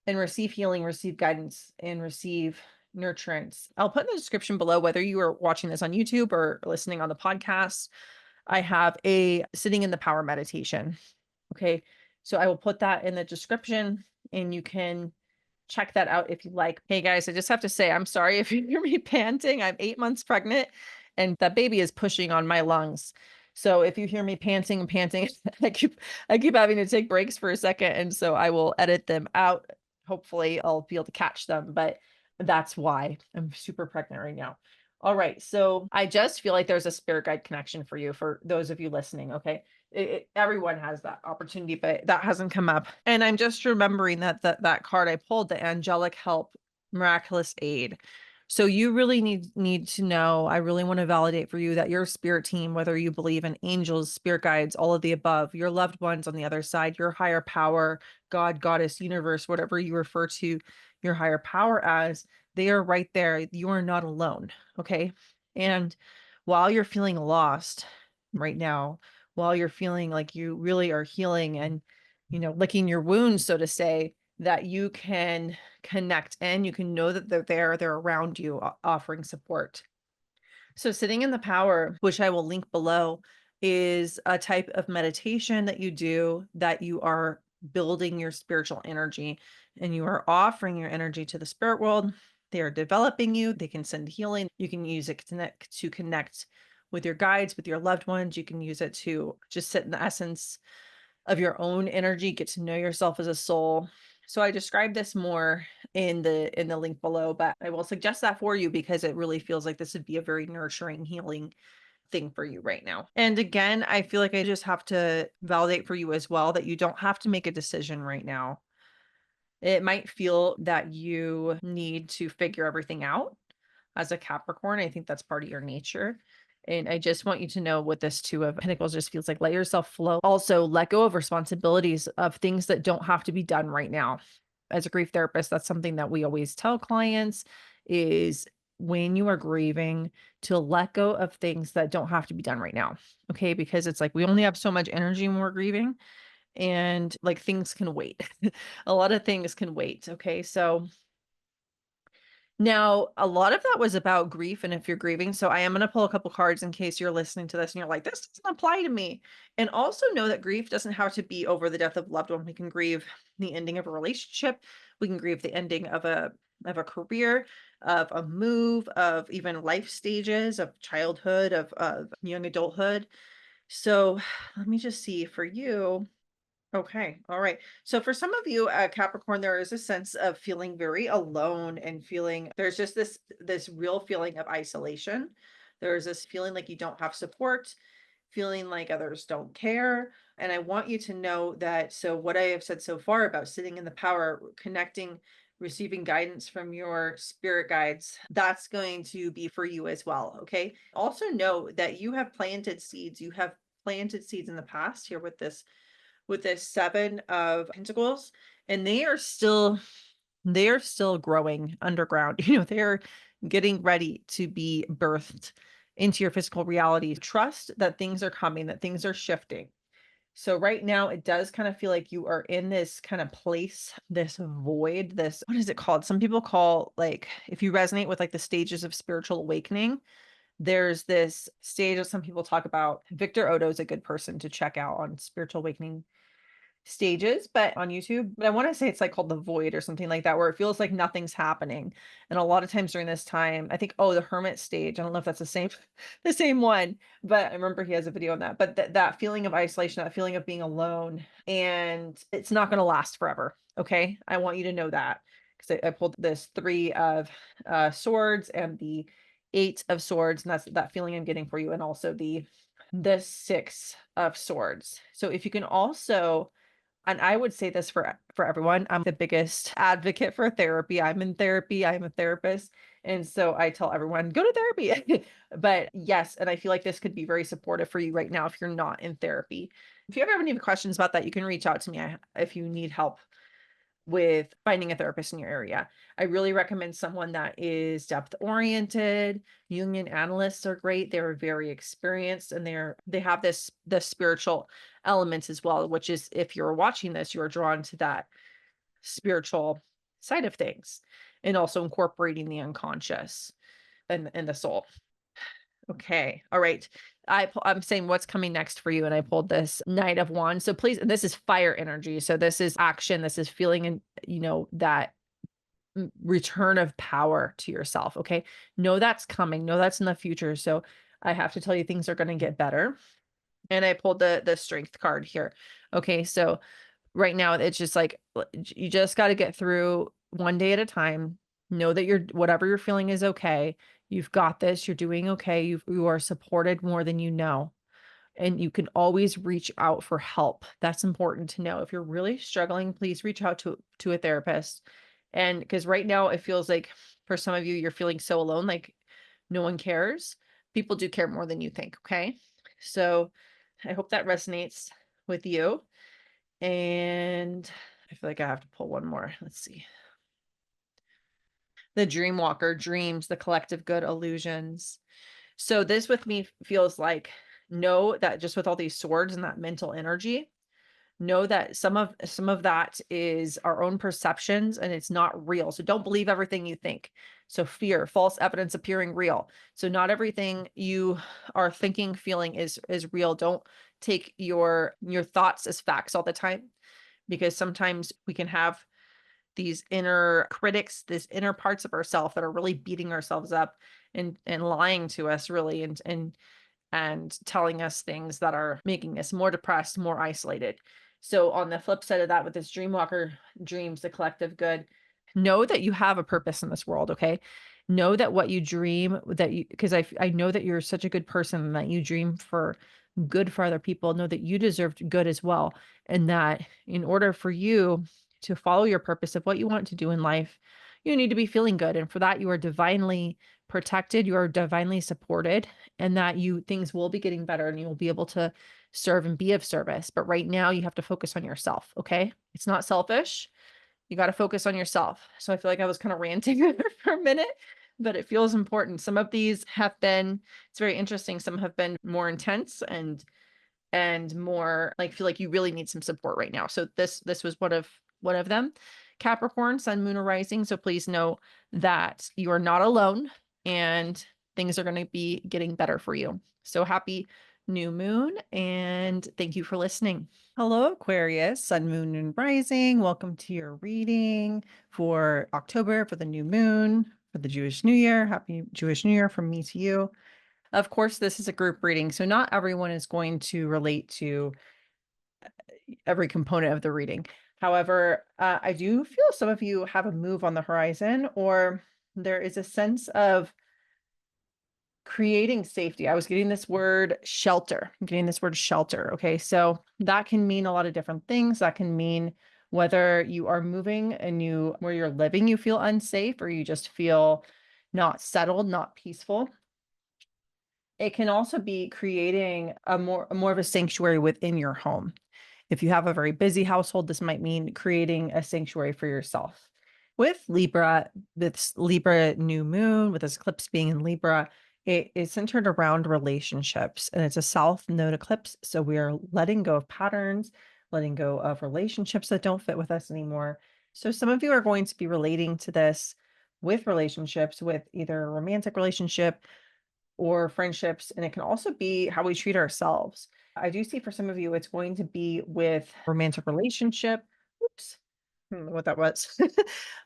and receive healing, receive guidance, and receive nurturance. I'll put in the description below, whether you are watching this on YouTube or listening on the podcast, I have a sitting in the power meditation. Okay. So I will put that in the description and you can check that out if you like. Hey guys, I just have to say, I'm sorry if you hear me panting. I'm 8 months pregnant and that baby is pushing on my lungs. So if you hear me panting and panting, I keep having to take breaks for a second. And so I will edit them out. Hopefully I'll be able to catch them, but that's why I'm super pregnant right now. All right. So I just feel like there's a spirit guide connection for you, for those of you listening. Okay. Everyone has that opportunity, but that hasn't come up. And I'm just remembering that card I pulled, the angelic help, miraculous aid. So you really need to know, I really want to validate for you that your spirit team, whether you believe in angels, spirit guides, all of the above, your loved ones on the other side, your higher power, God, goddess, universe, whatever you refer to your higher power as, they are right there. You are not alone. Okay. And while you're feeling lost right now, while you're feeling like you really are healing and, licking your wounds, so to say, that you can connect and you can know that they're around you, offering support. So sitting in the power, which I will link below, is a type of meditation that you do, that you are building your spiritual energy and you are offering your energy to the spirit world. They are developing you. They can send healing. You can use it to connect with your guides, with your loved ones. You can use it to just sit in the essence of your own energy, get to know yourself as a soul. So I describe this more in the link below, but I will suggest that for you because it really feels like this would be a very nurturing, healing thing for you right now. And again, I feel like I just have to validate for you as well that you don't have to make a decision right now. It might feel that you need to figure everything out as a Capricorn. I think that's part of your nature. And I just want you to know with this Two of Pentacles just feels like let yourself flow. Also, let go of responsibilities of things that don't have to be done right now. As a grief therapist, that's something that we always tell clients is when you are grieving to let go of things that don't have to be done right now. Okay. Because it's like we only have so much energy when we're grieving and like things can wait. A lot of things can wait. Okay. So now, a lot of that was about grief and if you're grieving. So I am going to pull a couple cards in case you're listening to this and you're like, this doesn't apply to me. And also know that grief doesn't have to be over the death of a loved one. We can grieve the ending of a relationship. We can grieve the ending of a career, of a move, of even life stages, of childhood, of young adulthood. So let me just see for you. Okay. All right. So for some of you, Capricorn, there is a sense of feeling very alone and feeling there's just this real feeling of isolation. There's this feeling like you don't have support, feeling like others don't care. And I want you to know that. So what I have said so far about sitting in the power, connecting, receiving guidance from your spirit guides, that's going to be for you as well. Okay. Also know that you have planted seeds. You have planted seeds in the past here with this Seven of Pentacles, and they are still growing underground. They're getting ready to be birthed into your physical reality. Trust that things are coming, that things are shifting. So right now it does kind of feel like you are in this kind of place, this void, this, what is it called? Some people call, like, if you resonate with like the stages of spiritual awakening, there's this stage that some people talk about. Victor Odo is a good person to check out on spiritual awakening stages, but on YouTube, but I want to say it's like called the void or something like that, where it feels like nothing's happening. And a lot of times during this time, I think, oh, the hermit stage. I don't know if that's the same, the same one, but I remember he has a video on that. But that feeling of isolation, that feeling of being alone, and it's not going to last forever. Okay, I want you to know that, because I pulled this three of swords and the eight of swords, and that's that feeling I'm getting for you, and also the six of swords. So if you can also, and I would say this for everyone, I'm the biggest advocate for therapy. I'm in therapy. I'm a therapist. And so I tell everyone, go to therapy. But yes, and I feel like this could be very supportive for you right now if you're not in therapy. If you ever have any questions about that, you can reach out to me if you need help with finding a therapist in your area. I really recommend someone that is depth oriented. Jungian analysts are great. They're very experienced, and they have the spiritual elements as well, which is, if you're watching this, you're drawn to that spiritual side of things, and also incorporating the unconscious and the soul. Okay. All right. I'm saying what's coming next for you. And I pulled this Knight of Wands. So please, and this is fire energy. So this is action. This is feeling, and that return of power to yourself. Okay. Know that's coming. Know that's in the future. So I have to tell you, things are going to get better. And I pulled the strength card here. Okay. So right now it's just like, you just got to get through one day at a time. Know that whatever you're feeling is okay. You've got this. You're doing okay. You are supported more than you know. And you can always reach out for help. That's important to know. If you're really struggling, please reach out to a therapist. And because right now it feels like for some of you, you're feeling so alone, like no one cares. People do care more than you think. Okay. So I hope that resonates with you. And I feel like I have to pull one more. Let's see. The Dream Walker, dreams, the collective good, illusions. So this with me feels like, know that just with all these swords and that mental energy, know that some of that is our own perceptions, and it's not real. So don't believe everything you think. So fear, false evidence appearing real. So not everything you are thinking, feeling is real. Don't take your thoughts as facts all the time, because sometimes we can have these inner critics, these inner parts of ourselves that are really beating ourselves up and lying to us, really, and telling us things that are making us more depressed, more isolated. So on the flip side of that, with this Dreamwalker, dreams, the collective good, know that you have a purpose in this world. Okay. Know that what you dream, because I know that you're such a good person, and that you dream for good for other people. Know that you deserve good as well. And that in order for you to follow your purpose of what you want to do in life, you need to be feeling good. And for that, you are divinely protected, you are divinely supported, and that things will be getting better, and you will be able to serve and be of service. But right now you have to focus on yourself. Okay. It's not selfish. You got to focus on yourself. So I feel like I was kind of ranting for a minute, but it feels important. Some of these have been, it's very interesting. Some have been more intense and more like, feel like you really need some support right now. So this was one of them. Capricorn, sun, moon, or rising. So please know that you are not alone, and things are going to be getting better for you. So happy new moon, and thank you for listening. Hello, Aquarius, sun, moon, and rising. Welcome to your reading for October, for the new moon, for the Jewish New Year. Happy Jewish New Year from me to you. Of course, this is a group reading, so not everyone is going to relate to every component of the reading. However, I do feel some of you have a move on the horizon, or there is a sense of creating safety. I was getting this word shelter. I'm getting this word shelter. Okay. So that can mean a lot of different things. That can mean whether you are moving and where you're living, you feel unsafe, or you just feel not settled, not peaceful. It can also be creating more of a sanctuary within your home. If you have a very busy household, this might mean creating a sanctuary for yourself. With Libra, this Libra new moon, with this eclipse being in Libra, It is centered around relationships, and it's a South Node eclipse. So we are letting go of patterns, letting go of relationships that don't fit with us anymore. So some of you are going to be relating to this with relationships, with either a romantic relationship or friendships, and it can also be how we treat ourselves. I do see for some of you, it's going to be with romantic relationship. Oops. I don't know what that was.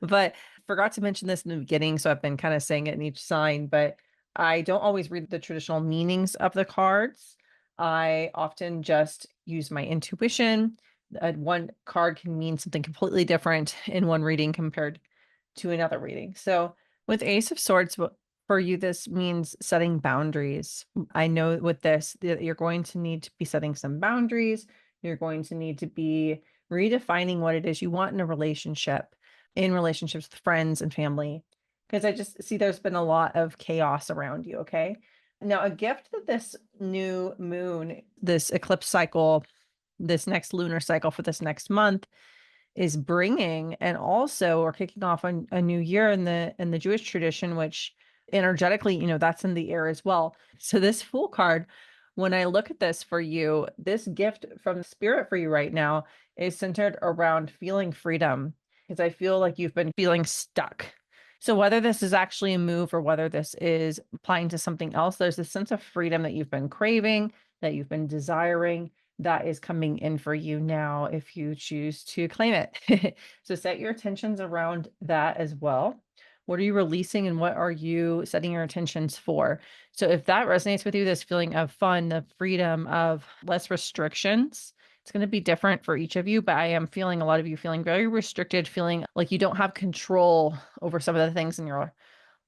But forgot to mention this in the beginning, so I've been kind of saying it in each sign, but I don't always read the traditional meanings of the cards. I often just use my intuition. One card can mean something completely different in one reading compared to another reading. So with Ace of Swords, for you, this means setting boundaries. I know with this that you're going to need to be setting some boundaries. You're going to need to be redefining what it is you want in a relationship, in relationships with friends and family, because I just see there's been a lot of chaos around you. Okay. Now, a gift that this new moon, this eclipse cycle, this next lunar cycle for this next month is bringing, and also we're kicking off a new year in the Jewish tradition, which energetically, that's in the air as well. So this Fool card, when I look at this for you, this gift from the spirit for you right now is centered around feeling freedom, because I feel like you've been feeling stuck. So whether this is actually a move or whether this is applying to something else, there's a sense of freedom that you've been craving, that you've been desiring, that is coming in for you now if you choose to claim it. So set your intentions around that as well. What are you releasing and what are you setting your intentions for? So if that resonates with you, this feeling of fun, the freedom of less restrictions, it's going to be different for each of you, but I am feeling a lot of you feeling very restricted, feeling like you don't have control over some of the things in your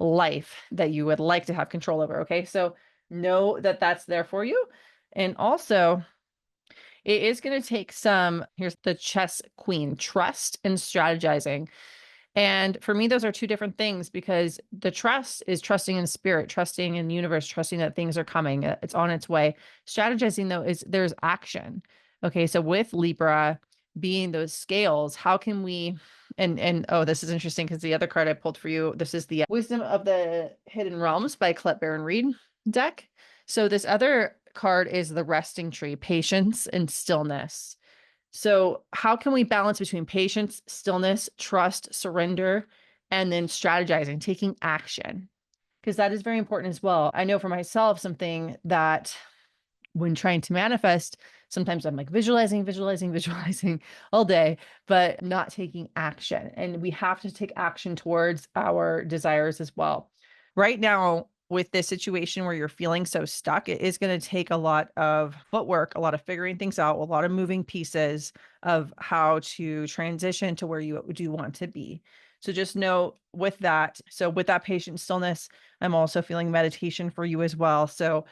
life that you would like to have control over. Okay. So know that that's there for you. And also, it is going to take some, here's the chess queen, trust and strategizing. And for me, those are two different things, because the trust is trusting in spirit, trusting in the universe, trusting that things are coming, it's on its way. Strategizing, though, is there's action. Okay. So with Libra being those scales, how can we, and oh, this is interesting because the other card I pulled for you, this is the Wisdom of the Hidden Realms by Colette Baron Reed deck. So this other card is the resting tree, patience and stillness. So how can we balance between patience, stillness, trust, surrender, and then strategizing, taking action? Because that is very important as well. I know for myself, something that when trying to manifest, sometimes I'm like visualizing all day, but not taking action. And we have to take action towards our desires as well. Right now, with this situation where you're feeling so stuck, it is going to take a lot of footwork, a lot of figuring things out, a lot of moving pieces of how to transition to where you do want to be. So just know with that. So with that patient stillness, I'm also feeling meditation for you as well. So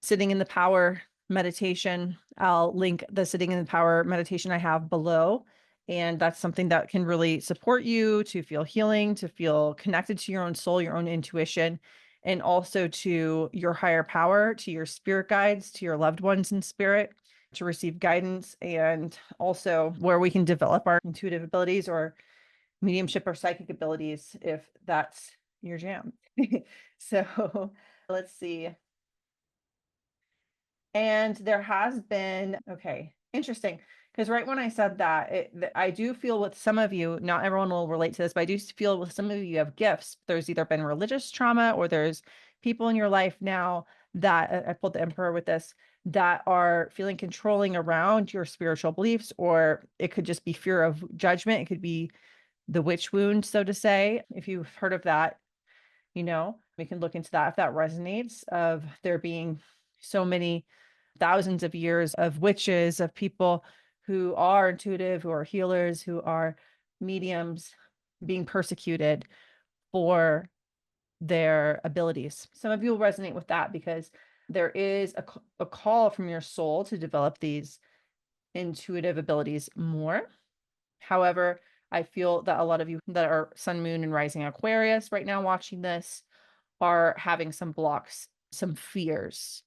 sitting in the power meditation, I'll link the sitting in the power meditation I have below. And that's something that can really support you to feel healing, to feel connected to your own soul, your own intuition, and also to your higher power, to your spirit guides, to your loved ones in spirit, to receive guidance, and also where we can develop our intuitive abilities or mediumship or psychic abilities if that's your jam. So let's see. And there has been, okay, interesting. Because right when I said that, I do feel with some of you, not everyone will relate to this, but I do feel with some of you have gifts. There's either been religious trauma or there's people in your life now that I pulled the Emperor with this, that are feeling controlling around your spiritual beliefs, or it could just be fear of judgment. It could be the witch wound, so to say. If you've heard of that, we can look into that if that resonates, of there being so many thousands of years of witches, of people who are intuitive, who are healers, who are mediums, being persecuted for their abilities. Some of you will resonate with that because there is a call from your soul to develop these intuitive abilities more. However, I feel that a lot of you that are sun, moon, and rising Aquarius right now watching this are having some blocks, some fears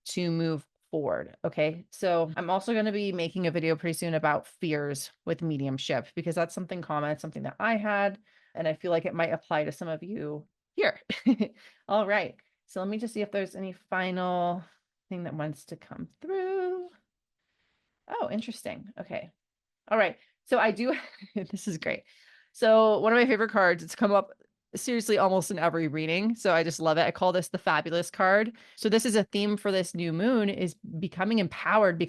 to move forward. Okay. So I'm also going to be making a video pretty soon about fears with mediumship, because that's something common. It's something that I had, and I feel like it might apply to some of you here. All right. So let me just see if there's any final thing that wants to come through. Oh, interesting. Okay. All right. So I do, this is great. So one of my favorite cards, it's come up seriously almost in every reading. So I just love it. I call this the fabulous card. So this is a theme for this new moon is becoming empowered,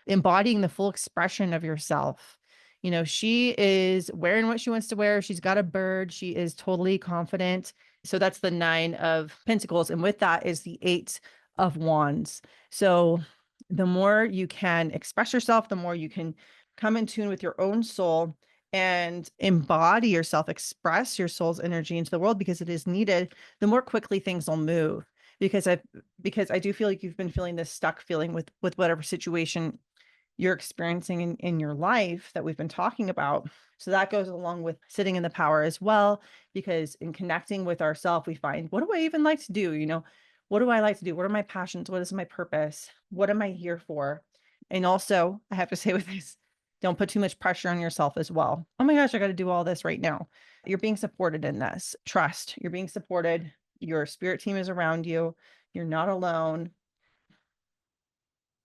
embodying the full expression of yourself. You know, she is wearing what she wants to wear. She's got a bird. She is totally confident. So that's the 9 of Pentacles. And with that is the 8 of Wands. So the more you can express yourself, the more you can come in tune with your own soul and embody yourself, express your soul's energy into the world because it is needed, the more quickly things will move. Because I do feel like you've been feeling this stuck feeling with whatever situation you're experiencing in your life that we've been talking about. So that goes along with sitting in the power as well, because in connecting with ourselves, we find, what do I even like to do? You know, what do I like to do? What are my passions? What is my purpose? What am I here for? And also, I have to say with this, don't put too much pressure on yourself as well. Oh my gosh, I got to do all this right now. You're being supported in this. Trust, you're being supported. Your spirit team is around you. You're not alone.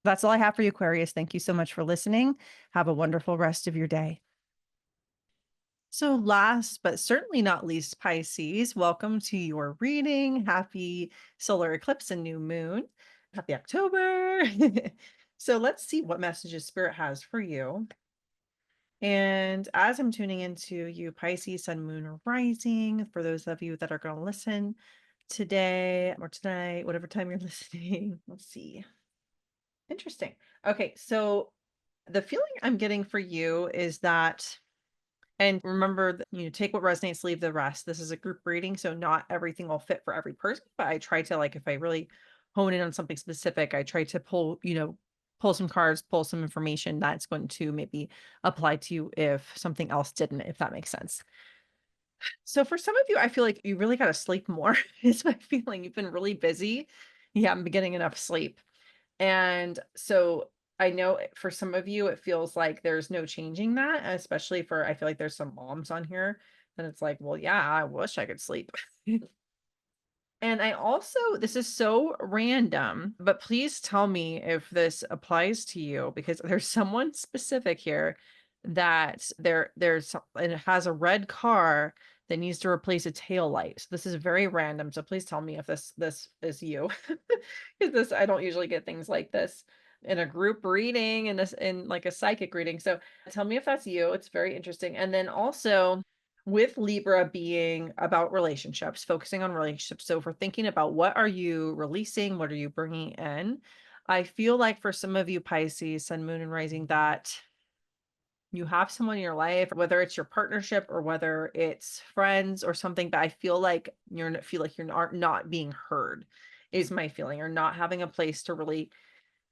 That's all I have for you, Aquarius. Thank you so much for listening. Have a wonderful rest of your day. So, last but certainly not least, Pisces, welcome to your reading. Happy solar eclipse and new moon. Happy October. So, let's see what messages Spirit has for you. And as I'm tuning into you, Pisces, Sun, Moon, or Rising, for those of you that are going to listen today or tonight, whatever time you're listening, let's see. Interesting. Okay, so the feeling I'm getting for you is that, and remember that, you know, take what resonates, leave the rest. This is a group reading, so not everything will fit for every person, but I try to, like, if I really hone in on something specific, I try to pull some cards, pull some information that's going to maybe apply to you if something else didn't, if that makes sense. So for some of you, I feel like you really got to sleep more, is my feeling. You've been really busy. You haven't been getting enough sleep. And so I know for some of you, it feels like there's no changing that, especially for, I feel like there's some moms on here. And it's like, well, yeah, I wish I could sleep. And I also, this is so random, but please tell me if this applies to you because there's someone specific here that it has a red car that needs to replace a tail light. So this is very random. So please tell me if this is you. Because this, I don't usually get things like this in a group reading and this in like a psychic reading. So tell me if that's you. It's very interesting. And then also with Libra being about relationships, focusing on relationships. So if we're thinking about what are you releasing, what are you bringing in? I feel like for some of you Pisces, Sun, Moon, and Rising, that you have someone in your life, whether it's your partnership or whether it's friends or something, but I feel like you're not being heard is my feeling, or not having a place to really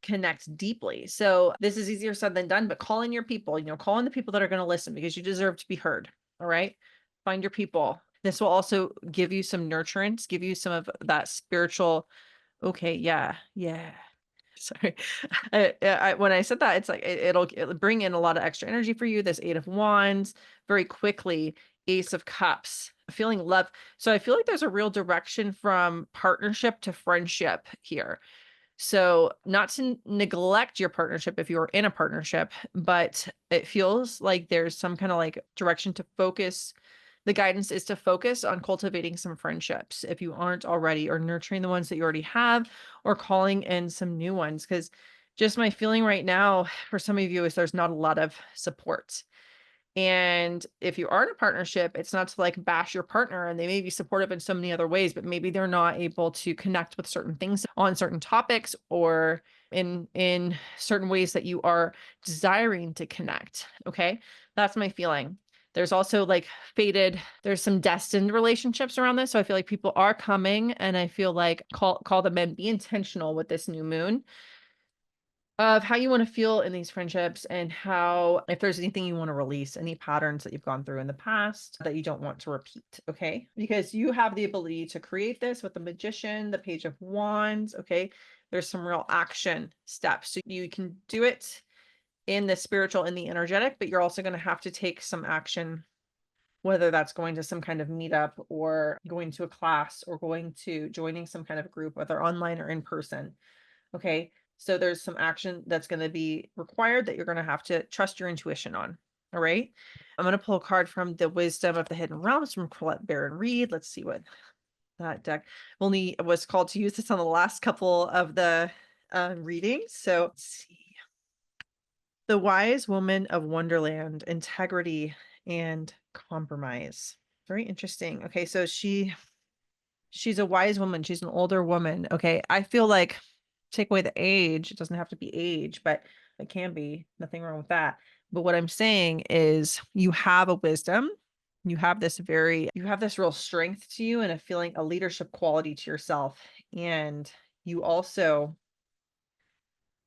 connect deeply. So this is easier said than done, but call in your people, call in the people that are going to listen because you deserve to be heard. All right. Find your people. This will also give you some nurturance, give you some of that spiritual. Okay. Yeah. Yeah. Sorry. When I said that, it's like it'll bring in a lot of extra energy for you. This 8 of Wands very quickly, Ace of Cups, feeling love. So I feel like there's a real direction from partnership to friendship here. So not to neglect your partnership if you're in a partnership, but it feels like there's some kind of like direction to focus. The guidance is to focus on cultivating some friendships if you aren't already, or nurturing the ones that you already have, or calling in some new ones. Because just my feeling right now for some of you is there's not a lot of support. And if you are in a partnership, it's not to like bash your partner, and they may be supportive in so many other ways, but maybe they're not able to connect with certain things on certain topics, or in certain ways that you are desiring to connect. Okay. That's my feeling. There's also like there's some destined relationships around this. So I feel like people are coming, and I feel like call them in, be intentional with this new moon of how you want to feel in these friendships, and how, if there's anything you want to release, any patterns that you've gone through in the past that you don't want to repeat. Okay. Because you have the ability to create this with the Magician, the Page of Wands. Okay. There's some real action steps. So you can do it in the spiritual, in the energetic, but you're also going to have to take some action whether that's going to some kind of meetup or going to a class or going to joining some kind of group, whether online or in person. Okay. So there's some action that's going to be required that you're going to have to trust your intuition on. All right. I'm going to pull a card from the Wisdom of the Hidden Realms from Colette Baron Reed. Let's see what that deck only was called to use this on the last couple of the readings. So let's see. The Wise Woman of Wonderland, Integrity and Compromise. Very interesting. Okay. So she's a wise woman. She's an older woman. Okay. I feel like take away the age. It doesn't have to be age, but it can be. Nothing wrong with that. But what I'm saying is you have a wisdom. You have this real strength to you and a feeling, a leadership quality to yourself. And you also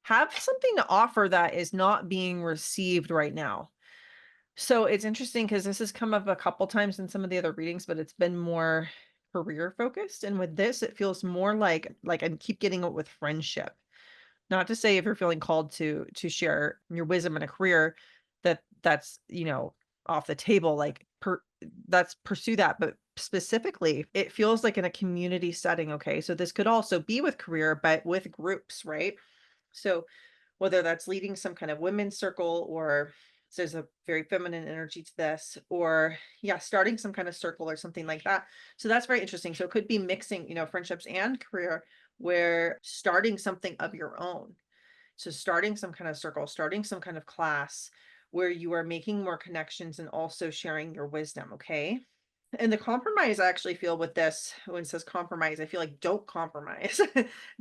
have something to offer that is not being received right now. So it's interesting because this has come up a couple times in some of the other readings, but it's been more career focused. And with this, it feels more like I keep getting it with friendship. Not to say if you're feeling called to share your wisdom in a career that's, off the table, that's pursue that. But specifically, it feels like in a community setting. Okay. So this could also be with career, but with groups, right? So whether that's leading some kind of women's circle or there's a very feminine energy to this, or starting some kind of circle or something like that. So that's very interesting. So it could be mixing, friendships and career, where starting something of your own. So starting some kind of circle, starting some kind of class where you are making more connections and also sharing your wisdom. Okay. And the compromise I actually feel with this, when it says compromise, I feel like don't compromise.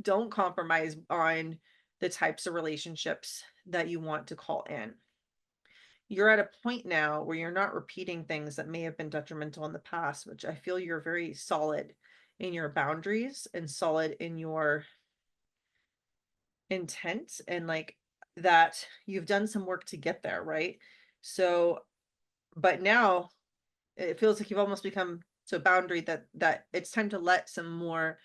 Don't compromise on the types of relationships that you want to call in. You're at a point now where you're not repeating things that may have been detrimental in the past, which I feel you're very solid in your boundaries and solid in your intent, and that you've done some work to get there, right? So, but now it feels like you've almost become so boundary that it's time to let some more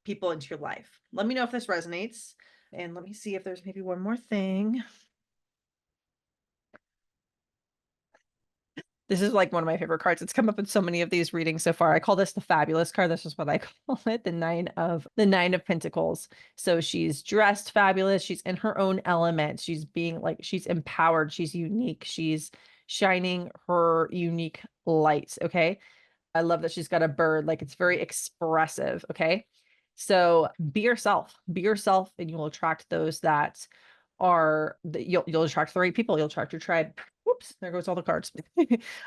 people into your life. Let me know if this resonates, and let me see if there's maybe one more thing. This is like one of my favorite cards. It's come up in so many of these readings so far. I call this the fabulous card. This is what I call it, the nine of Pentacles. So she's dressed fabulous. She's in her own element. She's being she's empowered. She's unique. She's shining her unique light. Okay. I love that she's got a bird. It's very expressive. Okay. So be yourself, and you will attract those that you'll attract the right people. You'll attract your tribe. Whoops, there goes all the cards.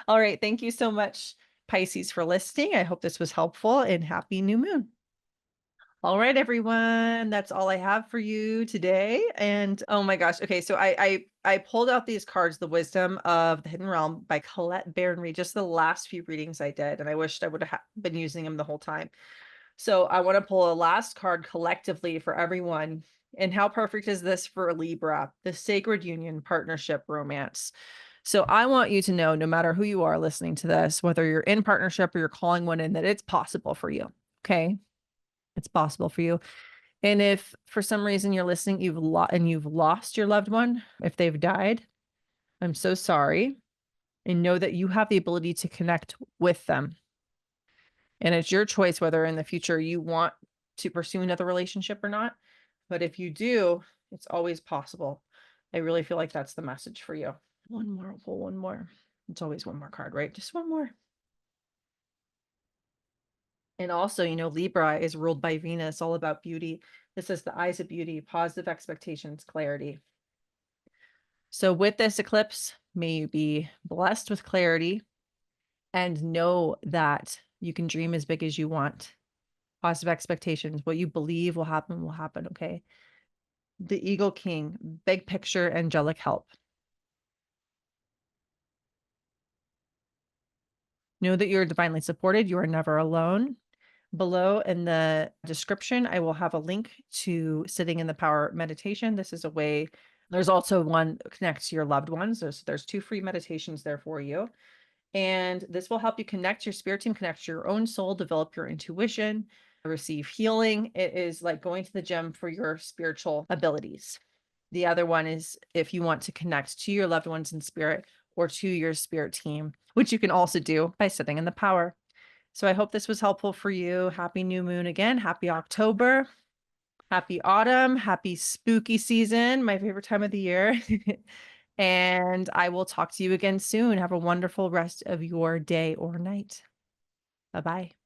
All right. Thank you so much, Pisces, for listening. I hope this was helpful, and happy new moon. All right, everyone. That's all I have for you today. And oh my gosh. Okay. So I pulled out these cards, The Wisdom of the Hidden Realm by Colette Baron Reed, just the last few readings I did. And I wished I would have been using them the whole time. So I want to pull a last card collectively for everyone. And how perfect is this for Libra, the sacred union, partnership, romance? So I want you to know, no matter who you are listening to this, whether you're in partnership or you're calling one in, that it's possible for you. Okay. It's possible for you. And if for some reason you're listening, you've lost your loved one, if they've died, I'm so sorry. And know that you have the ability to connect with them. And it's your choice whether in the future you want to pursue another relationship or not. But if you do, it's always possible. I really feel like that's the message for you. One more, pull one more. It's always one more card, right? Just one more. And also, Libra is ruled by Venus, all about beauty. This is the eyes of beauty, positive expectations, clarity. So with this eclipse, may you be blessed with clarity and know that you can dream as big as you want. Positive expectations, what you believe will happen, okay? The Eagle King, big picture, angelic help. Know that you're divinely supported. You are never alone. Below in the description, I will have a link to Sitting in the Power meditation. This is a way. There's also one that connects to your loved ones. There's 2 free meditations there for you. And this will help you connect your spirit team, connect to your own soul, develop your intuition, receive healing. It is like going to the gym for your spiritual abilities. The other one is if you want to connect to your loved ones in spirit, or to your spirit team, which you can also do by sitting in the power. So I hope this was helpful for you. Happy new moon again. Happy October. Happy autumn. Happy spooky season, my favorite time of the year. And I will talk to you again soon. Have a wonderful rest of your day or night. Bye-bye.